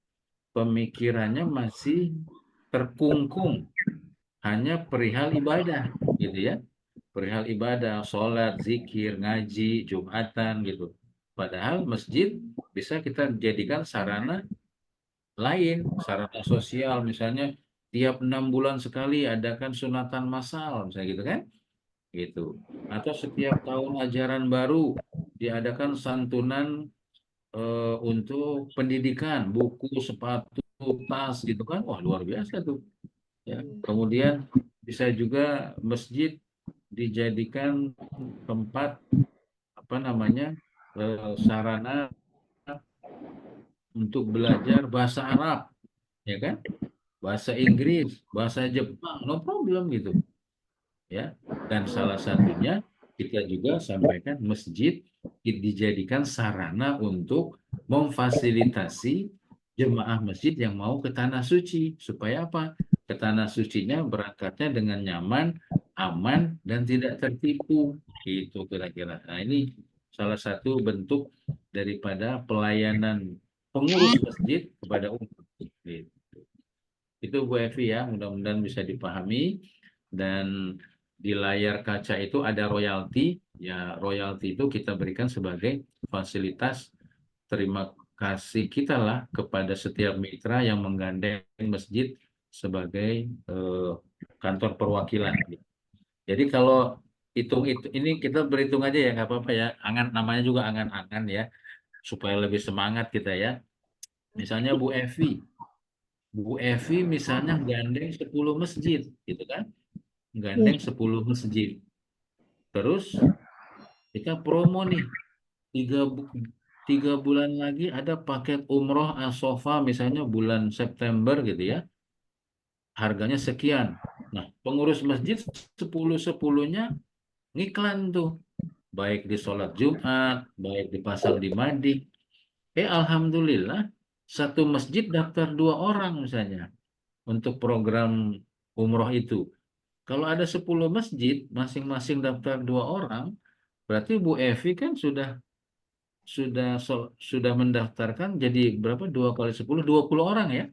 pemikirannya masih terkungkung hanya perihal ibadah gitu ya. Perihal ibadah, sholat, zikir, ngaji, Jumatan gitu. Padahal masjid bisa kita jadikan sarana lain, sarana sosial, misalnya tiap 6 bulan sekali adakan sunatan massal, misalnya gitu kan, gitu. Atau setiap tahun ajaran baru diadakan santunan untuk pendidikan, buku, sepatu, tas, gitu kan, wah luar biasa tuh. Ya, kemudian bisa juga masjid dijadikan tempat apa namanya sarana untuk belajar bahasa Arab, ya kan? Bahasa Inggris, bahasa Jepang, no problem gitu ya. Dan salah satunya kita juga sampaikan masjid dijadikan sarana untuk memfasilitasi jemaah masjid yang mau ke tanah suci supaya apa? Ke tanah sucinya berangkatnya dengan nyaman, aman dan tidak tertipu. Itu kira-kira. Nah, ini salah satu bentuk daripada pelayanan pengurus masjid kepada umat. Gitu. Itu Bu Evi ya, mudah-mudahan bisa dipahami. Dan di layar kaca itu ada royalti. Ya, royalti itu kita berikan sebagai fasilitas terima kasih kita lah kepada setiap mitra yang menggandeng masjid sebagai kantor perwakilan. Jadi kalau hitung itu, ini kita berhitung aja ya, nggak apa-apa ya. Angan namanya juga angan-angan ya, supaya lebih semangat kita ya. Misalnya Bu Evi misalnya gandeng 10 masjid, gitu kan? Gandeng 10 masjid. Terus kita promo nih, 3 bulan lagi ada paket umroh Asofa misalnya bulan September gitu ya. Harganya sekian. Nah, pengurus masjid 10-10-nya ngiklan tuh. Baik di sholat Jumat, baik dipasang di Mading. Alhamdulillah, satu masjid daftar 2 orang misalnya untuk program umroh itu. Kalau ada 10 masjid, masing-masing daftar 2 orang, berarti Bu Evi kan sudah mendaftarkan jadi berapa? 2 kali 10, 20 orang ya?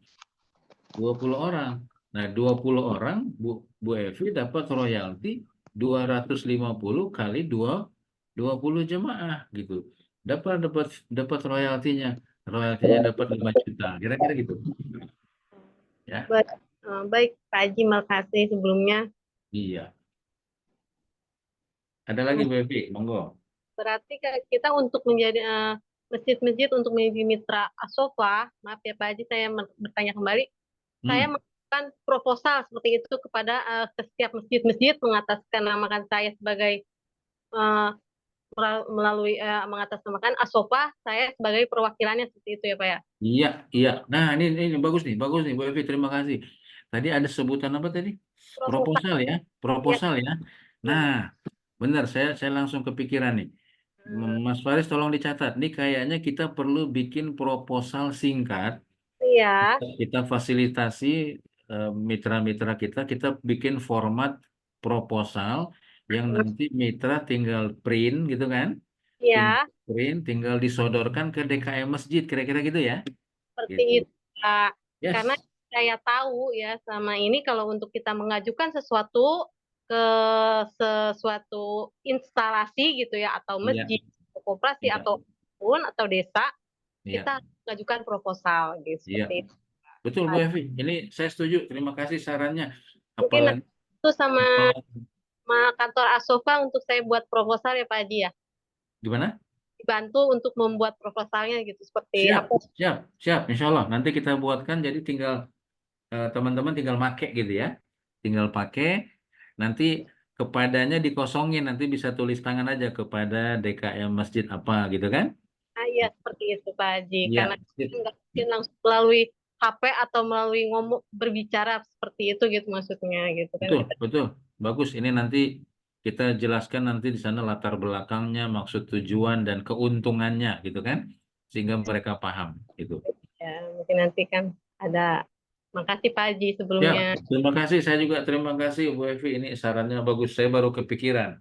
20 orang. Nah, 20 orang Bu Evi dapat royalti 250 kali 20 jemaah gitu. Dapat dapat dapat royaltinya. Royaltinya dapat 5 juta. Kira-kira gitu. Ya. Baik, baik Pak Haji, makasih sebelumnya. Iya. Ada lagi Bu Evi? Monggo. Berarti kita untuk menjadi masjid-masjid untuk menjadi mitra Asofa, maaf ya Pak Haji, saya bertanya kembali. Saya melakukan proposal seperti itu kepada ke setiap masjid-masjid, mengatasnamakan saya sebagai melalui mengatasnamakan Asofa, saya sebagai perwakilannya seperti itu ya Pak ya. Iya, iya. Nah, ini bagus nih Bu Evi. Terima kasih. Tadi ada sebutan apa tadi? Proposal ya, Ya, proposal ya. Nah, benar. Saya langsung kepikiran nih. Mas Faris, tolong dicatat. Nih kayaknya kita perlu bikin proposal singkat. iya. Kita fasilitasi mitra-mitra kita bikin format proposal yang nanti mitra tinggal print gitu kan? Tinggal Ya, print, tinggal disodorkan ke DKM masjid, kira-kira gitu ya? seperti Gitu. itu Pak. Karena Yes. saya tahu ya sama ini kalau untuk kita mengajukan sesuatu ke sesuatu instalasi gitu ya atau Iya, masjid, atau koperasi iya, atau desa, iya, kita mengajukan proposal gitu iya. seperti itu. Betul Bu Evi. Ini saya setuju. Terima kasih sarannya. Mungkin Apalagi, itu sama apalagi kantor Asofa untuk saya buat proposal ya Pak Haji ya. gimana? Dibantu untuk membuat proposalnya gitu seperti Siap, apa? siap, siap. Insya Allah nanti kita buatkan. Jadi tinggal teman-teman tinggal make gitu ya. Tinggal pakai. Nanti kepadanya dikosongin. Nanti bisa tulis tangan aja kepada DKM masjid apa gitu kan? Ah, iya seperti itu Pak Haji. Karena Iya. kita nggak mungkin langsung melalui HP atau melalui ngomong berbicara seperti itu gitu maksudnya gitu kan Betul, kita. betul. Bagus. Ini nanti kita jelaskan nanti di sana latar belakangnya, maksud tujuan dan keuntungannya gitu kan, sehingga mereka paham gitu. Ya, mungkin nanti kan ada. Makasih Pak Haji Ya, sebelumnya. terima kasih. Saya juga terima kasih Bu Evi. Ini sarannya bagus. Saya baru kepikiran.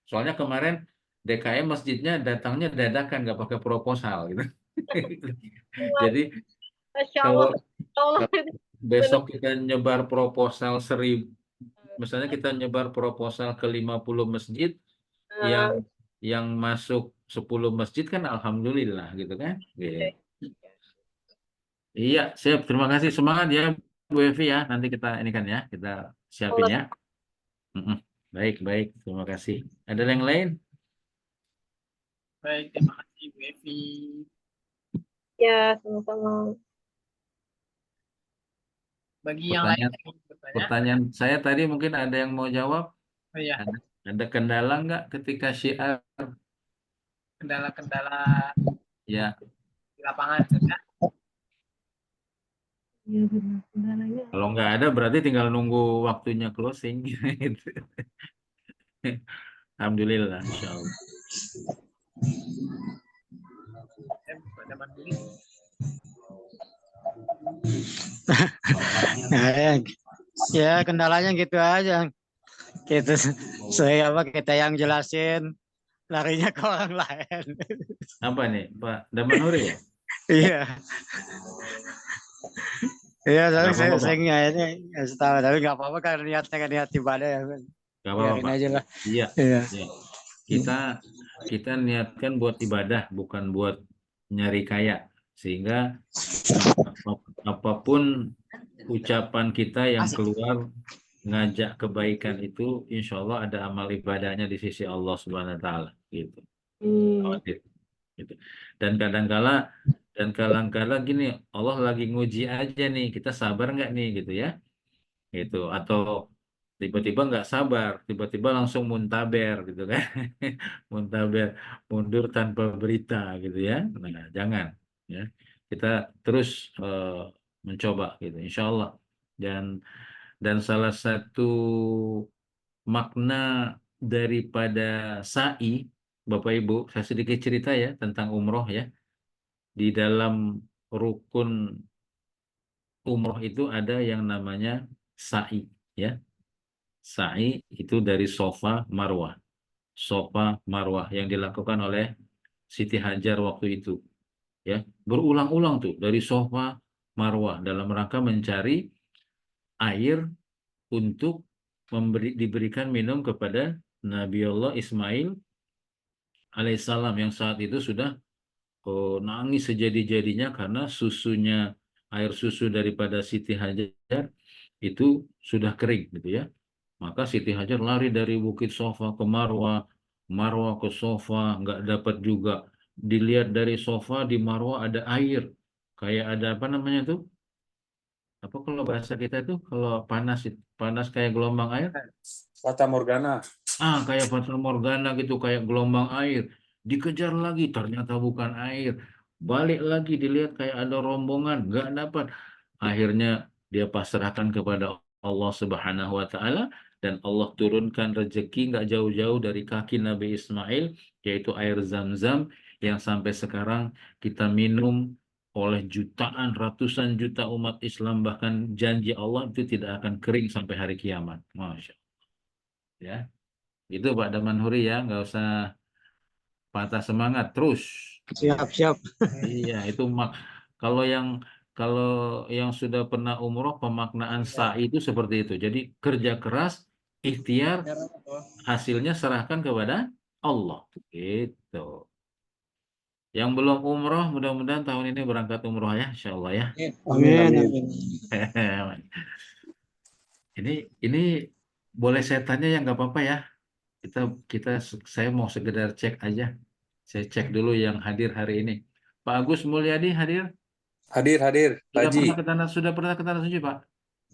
Soalnya kemarin DKM masjidnya datangnya dadakan, nggak pakai proposal gitu. Jadi Masya Allah, kalau Masya Allah. besok Benar. kita nyebar proposal 1.000, misalnya kita nyebar proposal ke 50 masjid, yang Eh, masuk 10 masjid kan alhamdulillah gitu kan. Gitu. Iya, siap. Terima kasih. Semangat ya Bu Evi ya. Nanti kita ini kan ya, kita siapin Allah ya. Mm-mm. Baik, baik. Terima kasih. Ada yang lain? Baik, terima kasih Bu Evi. ya sama-sama. Bagi yang lain Pertanyaan yang ingin bertanya, pertanyaan saya tadi mungkin ada yang mau jawab. oh ya, Ada kendala nggak ketika syiar? kendala-kendala Ya, di lapangan saja. Ya, benar. Kendalanya. kalau nggak ada berarti tinggal nunggu waktunya closing. Gitu. Alhamdulillah, insya Allah. Saya buka zaman dulu. Ya kendalanya gitu aja. Gitu. Saya apa kita yang jelasin larinya ke orang lain. Apa nih, Pak Damanuri ya? Iya. Iya, tapi Nggak apa-apa, Pak. saya ini tahu, tapi nggak apa-apa kan niatnya kan niat ibadah ya. Nggak apa-apa, Biarin Pak. aja lah. Iya, Iya. iya. Kita niatkan buat ibadah, bukan buat nyari kaya. Sehingga apapun ucapan kita yang keluar ngajak kebaikan itu, insya Allah ada amal ibadahnya di sisi Allah Subhanahu Wa Taala. Gitu. Khawatir. Gitu. Dan kadang-kala gini, Allah lagi nguji aja nih, kita sabar nggak nih gitu ya, gitu. Atau tiba-tiba nggak sabar, tiba-tiba langsung muntaber gitu kan, muntaber, mundur tanpa berita gitu ya. Nah, jangan ya, kita terus mencoba gitu, insya Allah. Dan salah satu makna daripada sa'i, Bapak Ibu, saya sedikit cerita ya tentang umroh ya. Di dalam rukun umroh itu ada yang namanya sa'i ya. Sa'i itu dari Sofa Marwah. Sofa Marwah yang dilakukan oleh Siti Hajar waktu itu ya. Berulang-ulang tuh dari Sofa Marwah dalam rangka mencari air untuk diberikan minum kepada Nabiullah Ismail alaihissalam yang saat itu sudah nangis sejadi-jadinya karena air susu daripada Siti Hajar itu sudah kering gitu ya. Maka Siti Hajar lari dari Bukit Sofa ke Marwah, Marwah ke Sofa, nggak dapat juga. Dilihat dari Sofa di Marwah ada air, kayak ada apa namanya tuh? Apa kalau bahasa kita itu kalau panas kayak gelombang air? Fata Morgana. Kayak fata morgana gitu, kayak gelombang air. Dikejar lagi, ternyata bukan air. Balik lagi, dilihat kayak ada rombongan, nggak dapat. Akhirnya dia pasrahkan kepada Allah Subhanahu wa Ta'ala, dan Allah turunkan rezeki nggak jauh-jauh dari kaki Nabi Ismail, yaitu air Zam-Zam, yang sampai sekarang kita minum oleh jutaan, ratusan juta umat Islam, bahkan janji Allah itu tidak akan kering sampai hari kiamat. Masya Allah. Ya. Itu Pak Damanhuri ya, nggak usah patah semangat terus. Siap. Iya, itu kalau yang sudah pernah umroh, pemaknaan sa'i itu seperti itu. Jadi kerja keras, ikhtiar, hasilnya serahkan kepada Allah. Gitu. Yang belum umroh, mudah-mudahan tahun ini berangkat umroh ya, insya Allah ya. Amin. Ini boleh saya tanya ya, nggak apa-apa ya. Saya mau sekedar cek aja. Saya cek dulu yang hadir hari ini. Pak Agus Mulyadi hadir? Hadir, Pak Haji. Sudah pernah ke Tanah Suci, Pak?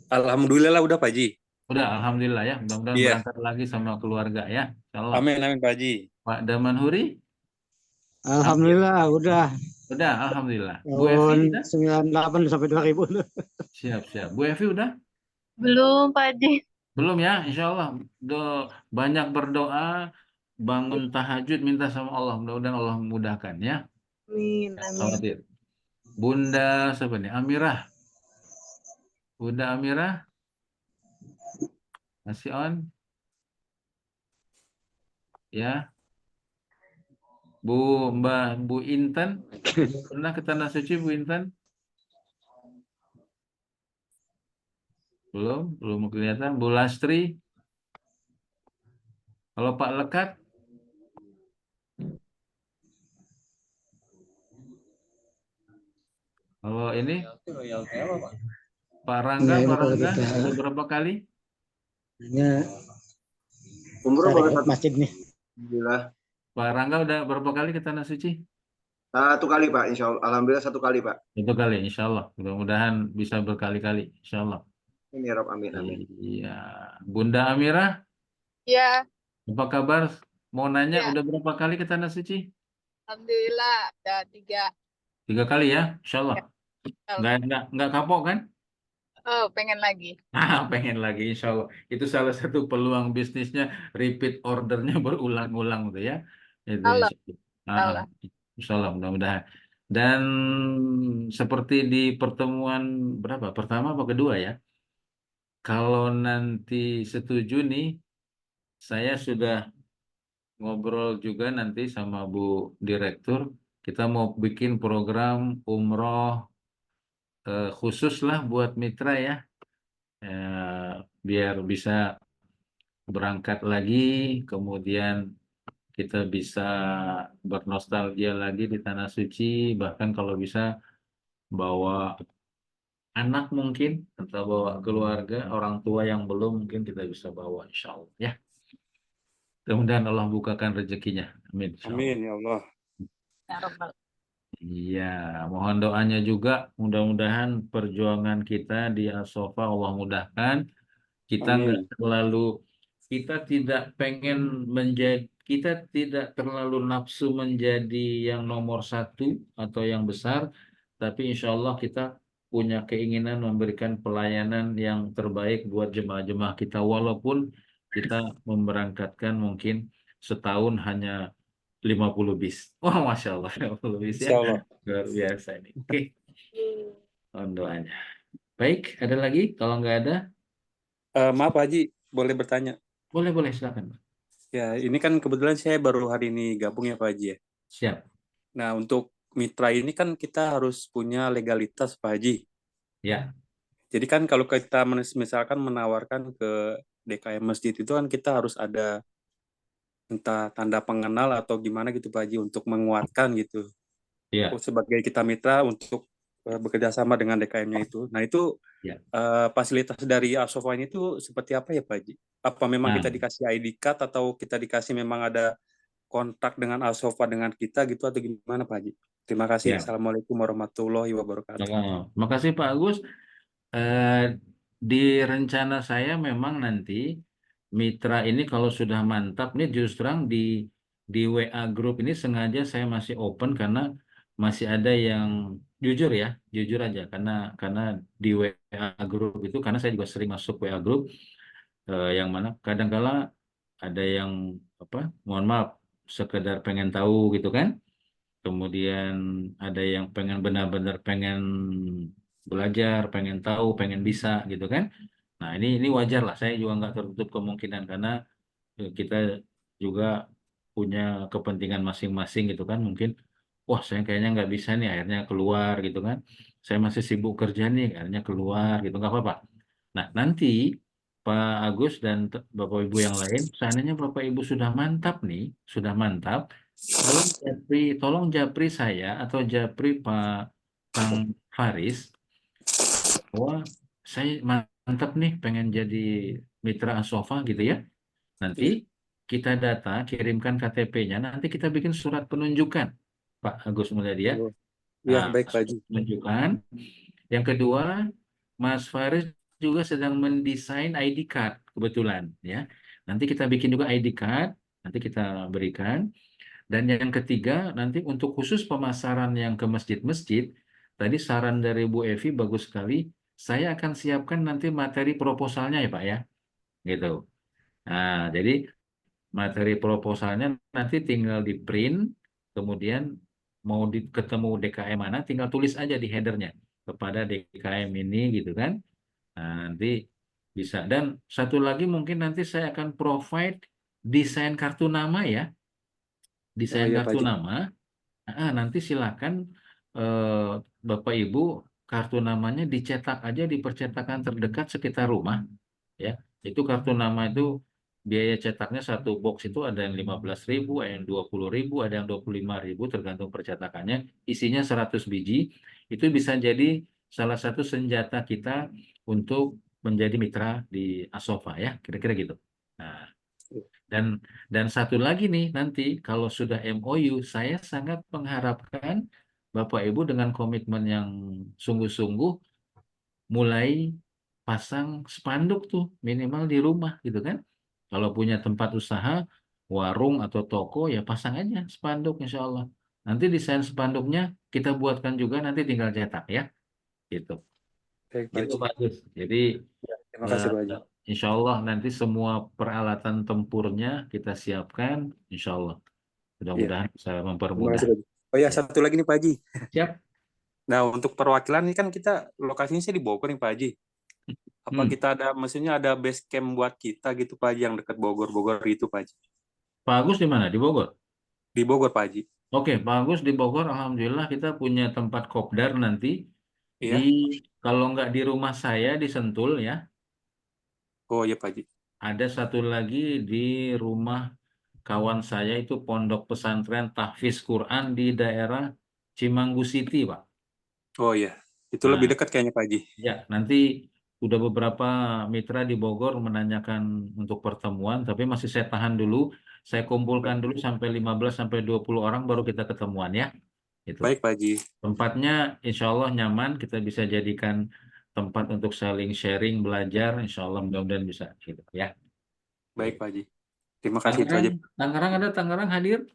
Alhamdulillah udah, Pak Haji. Udah, alhamdulillah ya. Mudah-mudahan Iya. berangkat lagi sama keluarga ya. Insyaallah. Amin, Pak Haji. Pak Damanhuri? Alhamdulillah udah. Udah, alhamdulillah. Bu Evi Tahun udah? 98 sampai 2000. Siap. Bu Evi udah? Belum, Pak Haji. Belum ya, insya Allah. Banyak berdoa, bangun tahajud, minta sama Allah. Mudah-mudahan Allah memudahkan ya. Amin. Khawatir. Bunda siapa nih? Amirah. Bunda Amirah? Masih on? Ya. Bu Intan, pernah ke Tanah Suci Bu Intan? Belum kelihatan. Bu Lastri? Kalau Pak Lekat? Kalau ini? Pak Rangga udah berapa kali? Umroh masjid nih. Pak Rangga udah berapa kali ke Tanah Suci? 1 kali Pak, insya Allah. Alhamdulillah 1 kali Pak. 1 kali, insya Allah. Mudah-mudahan bisa berkali-kali, insya Allah. Ini Rob, amin. Iya. Bunda Amirah, Ya, apa kabar? Mau nanya, Ya. udah berapa kali ke Tanah Suci? alhamdulillah ada 3. 3 kali ya, insya Allah. Nggak kapok kan? Oh, pengen lagi. Pengen lagi, insya Allah. Itu salah satu peluang bisnisnya, repeat ordernya berulang-ulang tuh ya. Itu Allah. Allah. Insya Allah, mudah-mudahan. Dan seperti di pertemuan pertama apa kedua ya? Kalau nanti setuju nih, saya sudah ngobrol juga nanti sama Bu Direktur. Kita mau bikin program umroh khusus lah buat mitra ya. Biar bisa berangkat lagi, kemudian kita bisa bernostalgia lagi di Tanah Suci, bahkan kalau bisa bawa anak mungkin, atau bawa keluarga, orang tua yang belum mungkin kita bisa bawa, insya Allah ya. Mudah-mudahan Allah bukakan rezekinya. Amin. Amin ya Allah. Ya Rabbal. Iya, mohon doanya juga, mudah-mudahan perjuangan kita di As-Sofa Allah mudahkan. Kita nggak terlalu, kita tidak pengen menjadi, kita tidak terlalu nafsu menjadi yang nomor 1 atau yang besar, tapi insya Allah kita punya keinginan memberikan pelayanan yang terbaik buat jemaah-jemaah kita, walaupun kita memberangkatkan mungkin setahun hanya 50 bis. Wah, Masya Allah, 50 bis ya. Insya Allah. Luar biasa ini. Oke, mohon doanya. Baik, ada lagi? Kalau nggak ada, Maaf Pak Haji, boleh bertanya? boleh, silakan. Ya, ini kan kebetulan saya baru hari ini gabung ya Pak Haji ya. Siap. Nah, untuk mitra ini kan kita harus punya legalitas Pak Haji. Ya. Jadi kan kalau kita misalkan menawarkan ke DKM masjid itu kan kita harus ada entah tanda pengenal atau gimana gitu Pak Haji untuk menguatkan gitu. Iya, Sebagai kita mitra untuk bekerja sama dengan DKM-nya itu. Nah itu iya. fasilitas dari Asofa ini tuh seperti apa ya Pak Haji? Apa memang Nah, kita dikasih ID card atau kita dikasih memang ada kontak dengan Asofa dengan kita gitu atau gimana Pak Haji? Terima kasih. ya. Assalamualaikum warahmatullahi wabarakatuh. Makasih Pak Agus. Di rencana saya memang nanti mitra ini kalau sudah mantap nih justru terang di WA group ini sengaja saya masih open karena masih ada yang jujur aja karena di WA group itu karena saya juga sering masuk WA group yang mana kadang-kala ada yang apa mohon maaf sekedar pengen tahu gitu kan. Kemudian ada yang pengen benar-benar pengen belajar, pengen tahu, pengen bisa gitu kan. Nah ini wajar lah. Saya juga nggak tertutup kemungkinan karena kita juga punya kepentingan masing-masing gitu kan. Mungkin, wah saya kayaknya nggak bisa nih, akhirnya keluar gitu kan. Saya masih sibuk kerja nih, akhirnya keluar gitu nggak apa-apa. Nah nanti Pak Agus dan Bapak Ibu yang lain, seandainya Bapak Ibu sudah mantap nih, sudah mantap. Tolong japri saya atau japri Pak Kang Faris bahwa saya mantap nih pengen jadi mitra Asofa gitu ya. Nanti Iya. kita data, kirimkan KTP-nya, nanti kita bikin surat penunjukan Pak Agus Mulyadi ya. Oh, iya Nah, baik Pak surat Haji. penunjukan. Yang kedua, Mas Faris juga sedang mendesain ID card kebetulan ya. Nanti kita bikin juga ID card, nanti kita berikan. Dan yang ketiga, nanti untuk khusus pemasaran yang ke masjid-masjid, tadi saran dari Bu Evi bagus sekali. Saya akan siapkan nanti materi proposalnya ya Pak ya, gitu. Nah, jadi materi proposalnya nanti tinggal di print, kemudian mau ketemu DKM mana, tinggal tulis aja di headernya kepada DKM ini gitu kan. Nah, nanti bisa. Dan satu lagi mungkin nanti saya akan provide desain kartu nama ya, Oh desain iya Pak kartu Haji. nama. Nanti silakan Bapak Ibu kartu namanya dicetak aja di percetakan terdekat sekitar rumah ya. Itu kartu nama itu biaya cetaknya satu box itu ada yang 15.000, ada yang 20.000, ada yang 25.000 tergantung percetakannya. Isinya 100 biji. Itu bisa jadi salah satu senjata kita untuk menjadi mitra di Asofa ya, kira-kira gitu. Nah, dan satu lagi nih nanti kalau sudah MOU, saya sangat mengharapkan Bapak Ibu dengan komitmen yang sungguh-sungguh mulai pasang spanduk tuh minimal di rumah gitu kan. Kalau punya tempat usaha, warung atau toko ya pasang aja spanduk insya Allah. Nanti desain spanduknya kita buatkan juga nanti tinggal cetak ya gitu. Baik Pak Gitu Haji. Pak Agus. Jadi Ya, terima Eh, kasih Pak Haji. insya Allah nanti semua peralatan tempurnya kita siapkan, insya Allah. Iya, Mudah-mudahan bisa terima mempermudah. kasih Pak Haji. Oh ya, Ya. satu lagi nih Pak Haji. Siap. Nah, untuk perwakilan ini kan kita lokasinya sih di Bogor nih Pak Haji. Apa Hmm. kita ada, maksudnya ada base camp buat kita gitu Pak Haji yang dekat Bogor itu Pak Haji. Pak Agus di mana? Di Bogor. Di Bogor Pak Haji. Oke, Pak Agus di Bogor. Alhamdulillah kita punya tempat kopdar nanti di Iya. kalau nggak di rumah saya di Sentul ya. Oh iya Pak Haji. Ada satu lagi di rumah kawan saya itu Pondok Pesantren Tahfiz Quran di daerah Cimanggu City, Pak. Oh iya. Itu lebih Nah, dekat kayaknya Pak Haji. ya, nanti udah beberapa mitra di Bogor menanyakan untuk pertemuan, tapi masih saya tahan dulu. Saya kumpulkan Baik, dulu sampai 15 sampai 20 orang baru kita ketemuan ya. Itu. baik Pak Haji. Tempatnya insya Allah nyaman, kita bisa jadikan tempat untuk saling sharing, belajar, insya Allah mudah-mudahan bisa gitu ya. Baik Pak Haji. Terima kasih itu aja. Tangerang ada Tangerang hadir.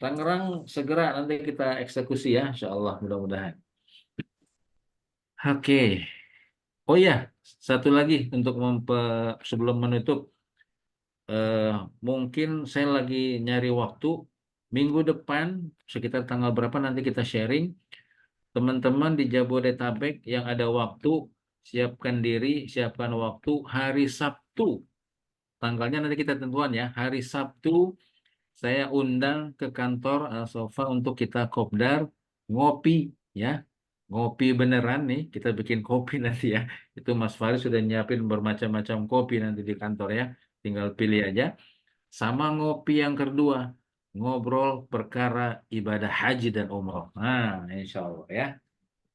Tangerang segera nanti kita eksekusi ya, insya Allah mudah-mudahan. Oke. Oh ya, satu lagi untuk sebelum menutup, mungkin saya lagi nyari waktu minggu depan sekitar tanggal berapa nanti kita sharing. Teman-teman di Jabodetabek yang ada waktu, siapkan diri, siapkan waktu hari Sabtu. Tanggalnya nanti kita tentuan ya. Hari Sabtu saya undang ke kantor Sofa untuk kita kopdar ngopi ya. ngopi beneran nih, kita bikin kopi nanti ya. Itu Mas Faris sudah nyiapin bermacam-macam kopi nanti di kantor ya. Tinggal pilih aja. Sama ngopi yang kedua, ngobrol perkara ibadah haji dan umroh. Nah, insya Allah ya.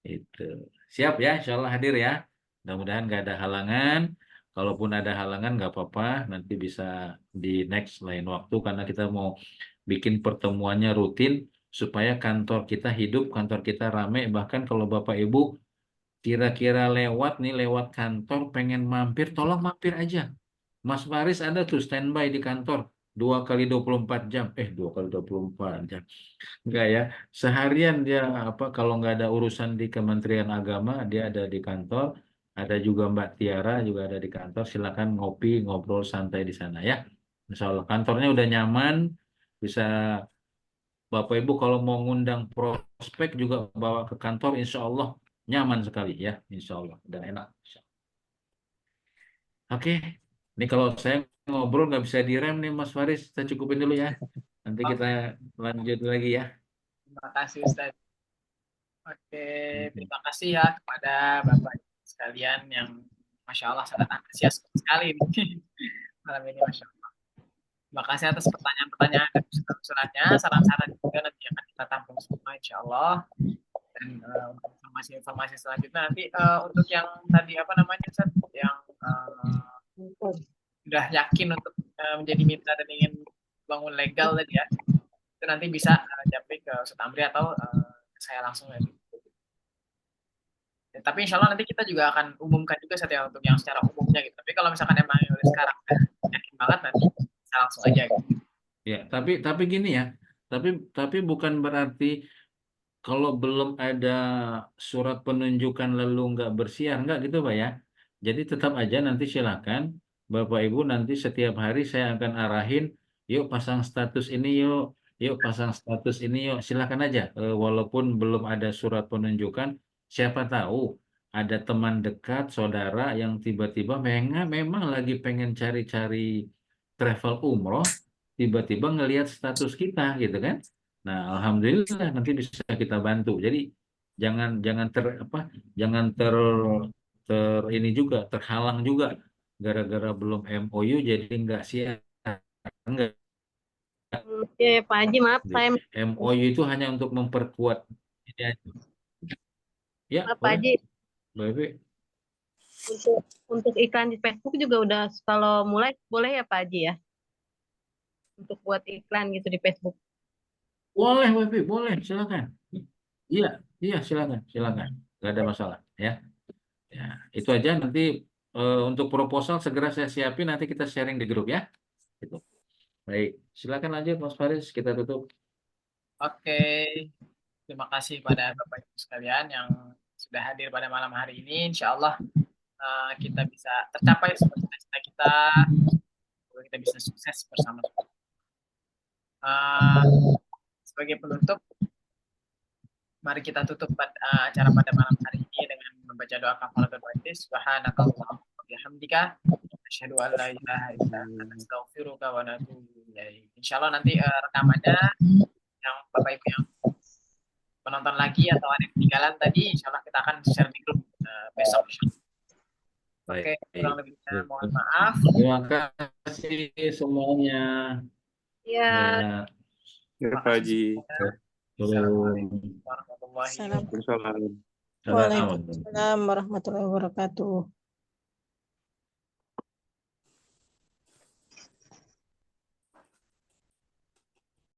Itu. Siap ya, insya Allah hadir ya. Mudah-mudahan nggak ada halangan. Kalaupun ada halangan nggak apa-apa, nanti bisa di next lain waktu karena kita mau bikin pertemuannya rutin supaya kantor kita hidup, kantor kita rame. Bahkan kalau Bapak Ibu kira-kira lewat nih, lewat kantor pengen mampir, tolong mampir aja. Mas Faris ada tuh standby di kantor 2 kali 24 jam. 2 kali 24 jam. Enggak ya, seharian dia apa kalau nggak ada urusan di Kementerian Agama, dia ada di kantor. Ada juga Mbak Tiara juga ada di kantor. Silakan ngopi, ngobrol santai di sana ya. Insya Allah kantornya udah nyaman. Bisa Bapak Ibu kalau mau ngundang prospek juga bawa ke kantor, insya Allah nyaman sekali ya, insya Allah dan enak. Oke, ini kalau saya ngobrol nggak bisa direm nih Mas Faris, kita cukupin dulu ya. Nanti kita lanjut lagi ya. Terima kasih Ustaz. Oke, terima kasih ya kepada Bapak sekalian yang Masya Allah sangat antusias sekali nih malam ini, Masya Allah. Terima kasih atas pertanyaan-pertanyaan dan usulan-usulannya, saran-saran juga nanti akan kita tampung semua Insya Allah. Dan untuk informasi-informasi selanjutnya nanti untuk yang tadi apa namanya Ustaz, yang sudah yakin untuk menjadi mitra dan ingin bangun legal tadi ya, itu nanti bisa japri ke Ustaz Amri atau saya langsung nanti. Ya, tapi insya Allah nanti kita juga akan umumkan juga saja untuk yang secara umumnya gitu. Tapi kalau misalkan emang udah sekarang yakin banget nanti bisa langsung aja gitu. Ya, tapi gini ya. Tapi bukan berarti kalau belum ada surat penunjukan lalu nggak bersiar, nggak gitu Pak ya. Jadi tetap aja nanti silakan Bapak Ibu nanti setiap hari saya akan arahin, yuk pasang status ini yuk pasang status ini yuk, silakan aja. Walaupun belum ada surat penunjukan, siapa tahu ada teman dekat, saudara yang tiba-tiba memang lagi pengen cari-cari travel umroh, tiba-tiba ngelihat status kita gitu kan. Nah, alhamdulillah nanti bisa kita bantu. Jadi jangan jangan ter apa jangan ter ini juga terhalang juga gara-gara belum MOU jadi nggak siap. Enggak. Oke, Pak Haji, maaf saya MOU itu hanya untuk memperkuat ini aja. Ya, Pak boleh. Haji, Baik. untuk iklan di Facebook juga udah kalau mulai boleh ya Pak Haji ya? Untuk buat iklan gitu di Facebook. Boleh, Bapak, boleh, silakan. Iya, iya, silakan. Nggak ada masalah ya. Ya, itu aja nanti untuk proposal segera saya siapin nanti kita sharing di grup ya. Gitu. Baik, silakan lanjut Mas Faris, kita tutup. Oke, terima kasih pada Bapak Ibu sekalian yang sudah hadir pada malam hari ini. Insya Allah kita bisa tercapai cita-cita kita, kita bisa sukses bersama. Sebagai penutup, mari kita tutup acara pada malam hari ini dengan membaca doa kafaratul majlis. Subhanakallahumma wa bihamdika asyhadu an la ilaha illa anta astaghfiruka wa atubu ilaik. Insyaallah nanti rekamannya yang Bapak Ibu yang menonton lagi atau ada yang ketinggalan tadi, insyaallah kita akan share di grup besok. Oke, kurang lebihnya mohon maaf. Terima kasih semuanya. Ya. Ya, Pak Haji. Assalamualaikum warahmatullahi wabarakatuh. Waalaikumsalam. Waalaikumsalam warahmatullahi wabarakatuh.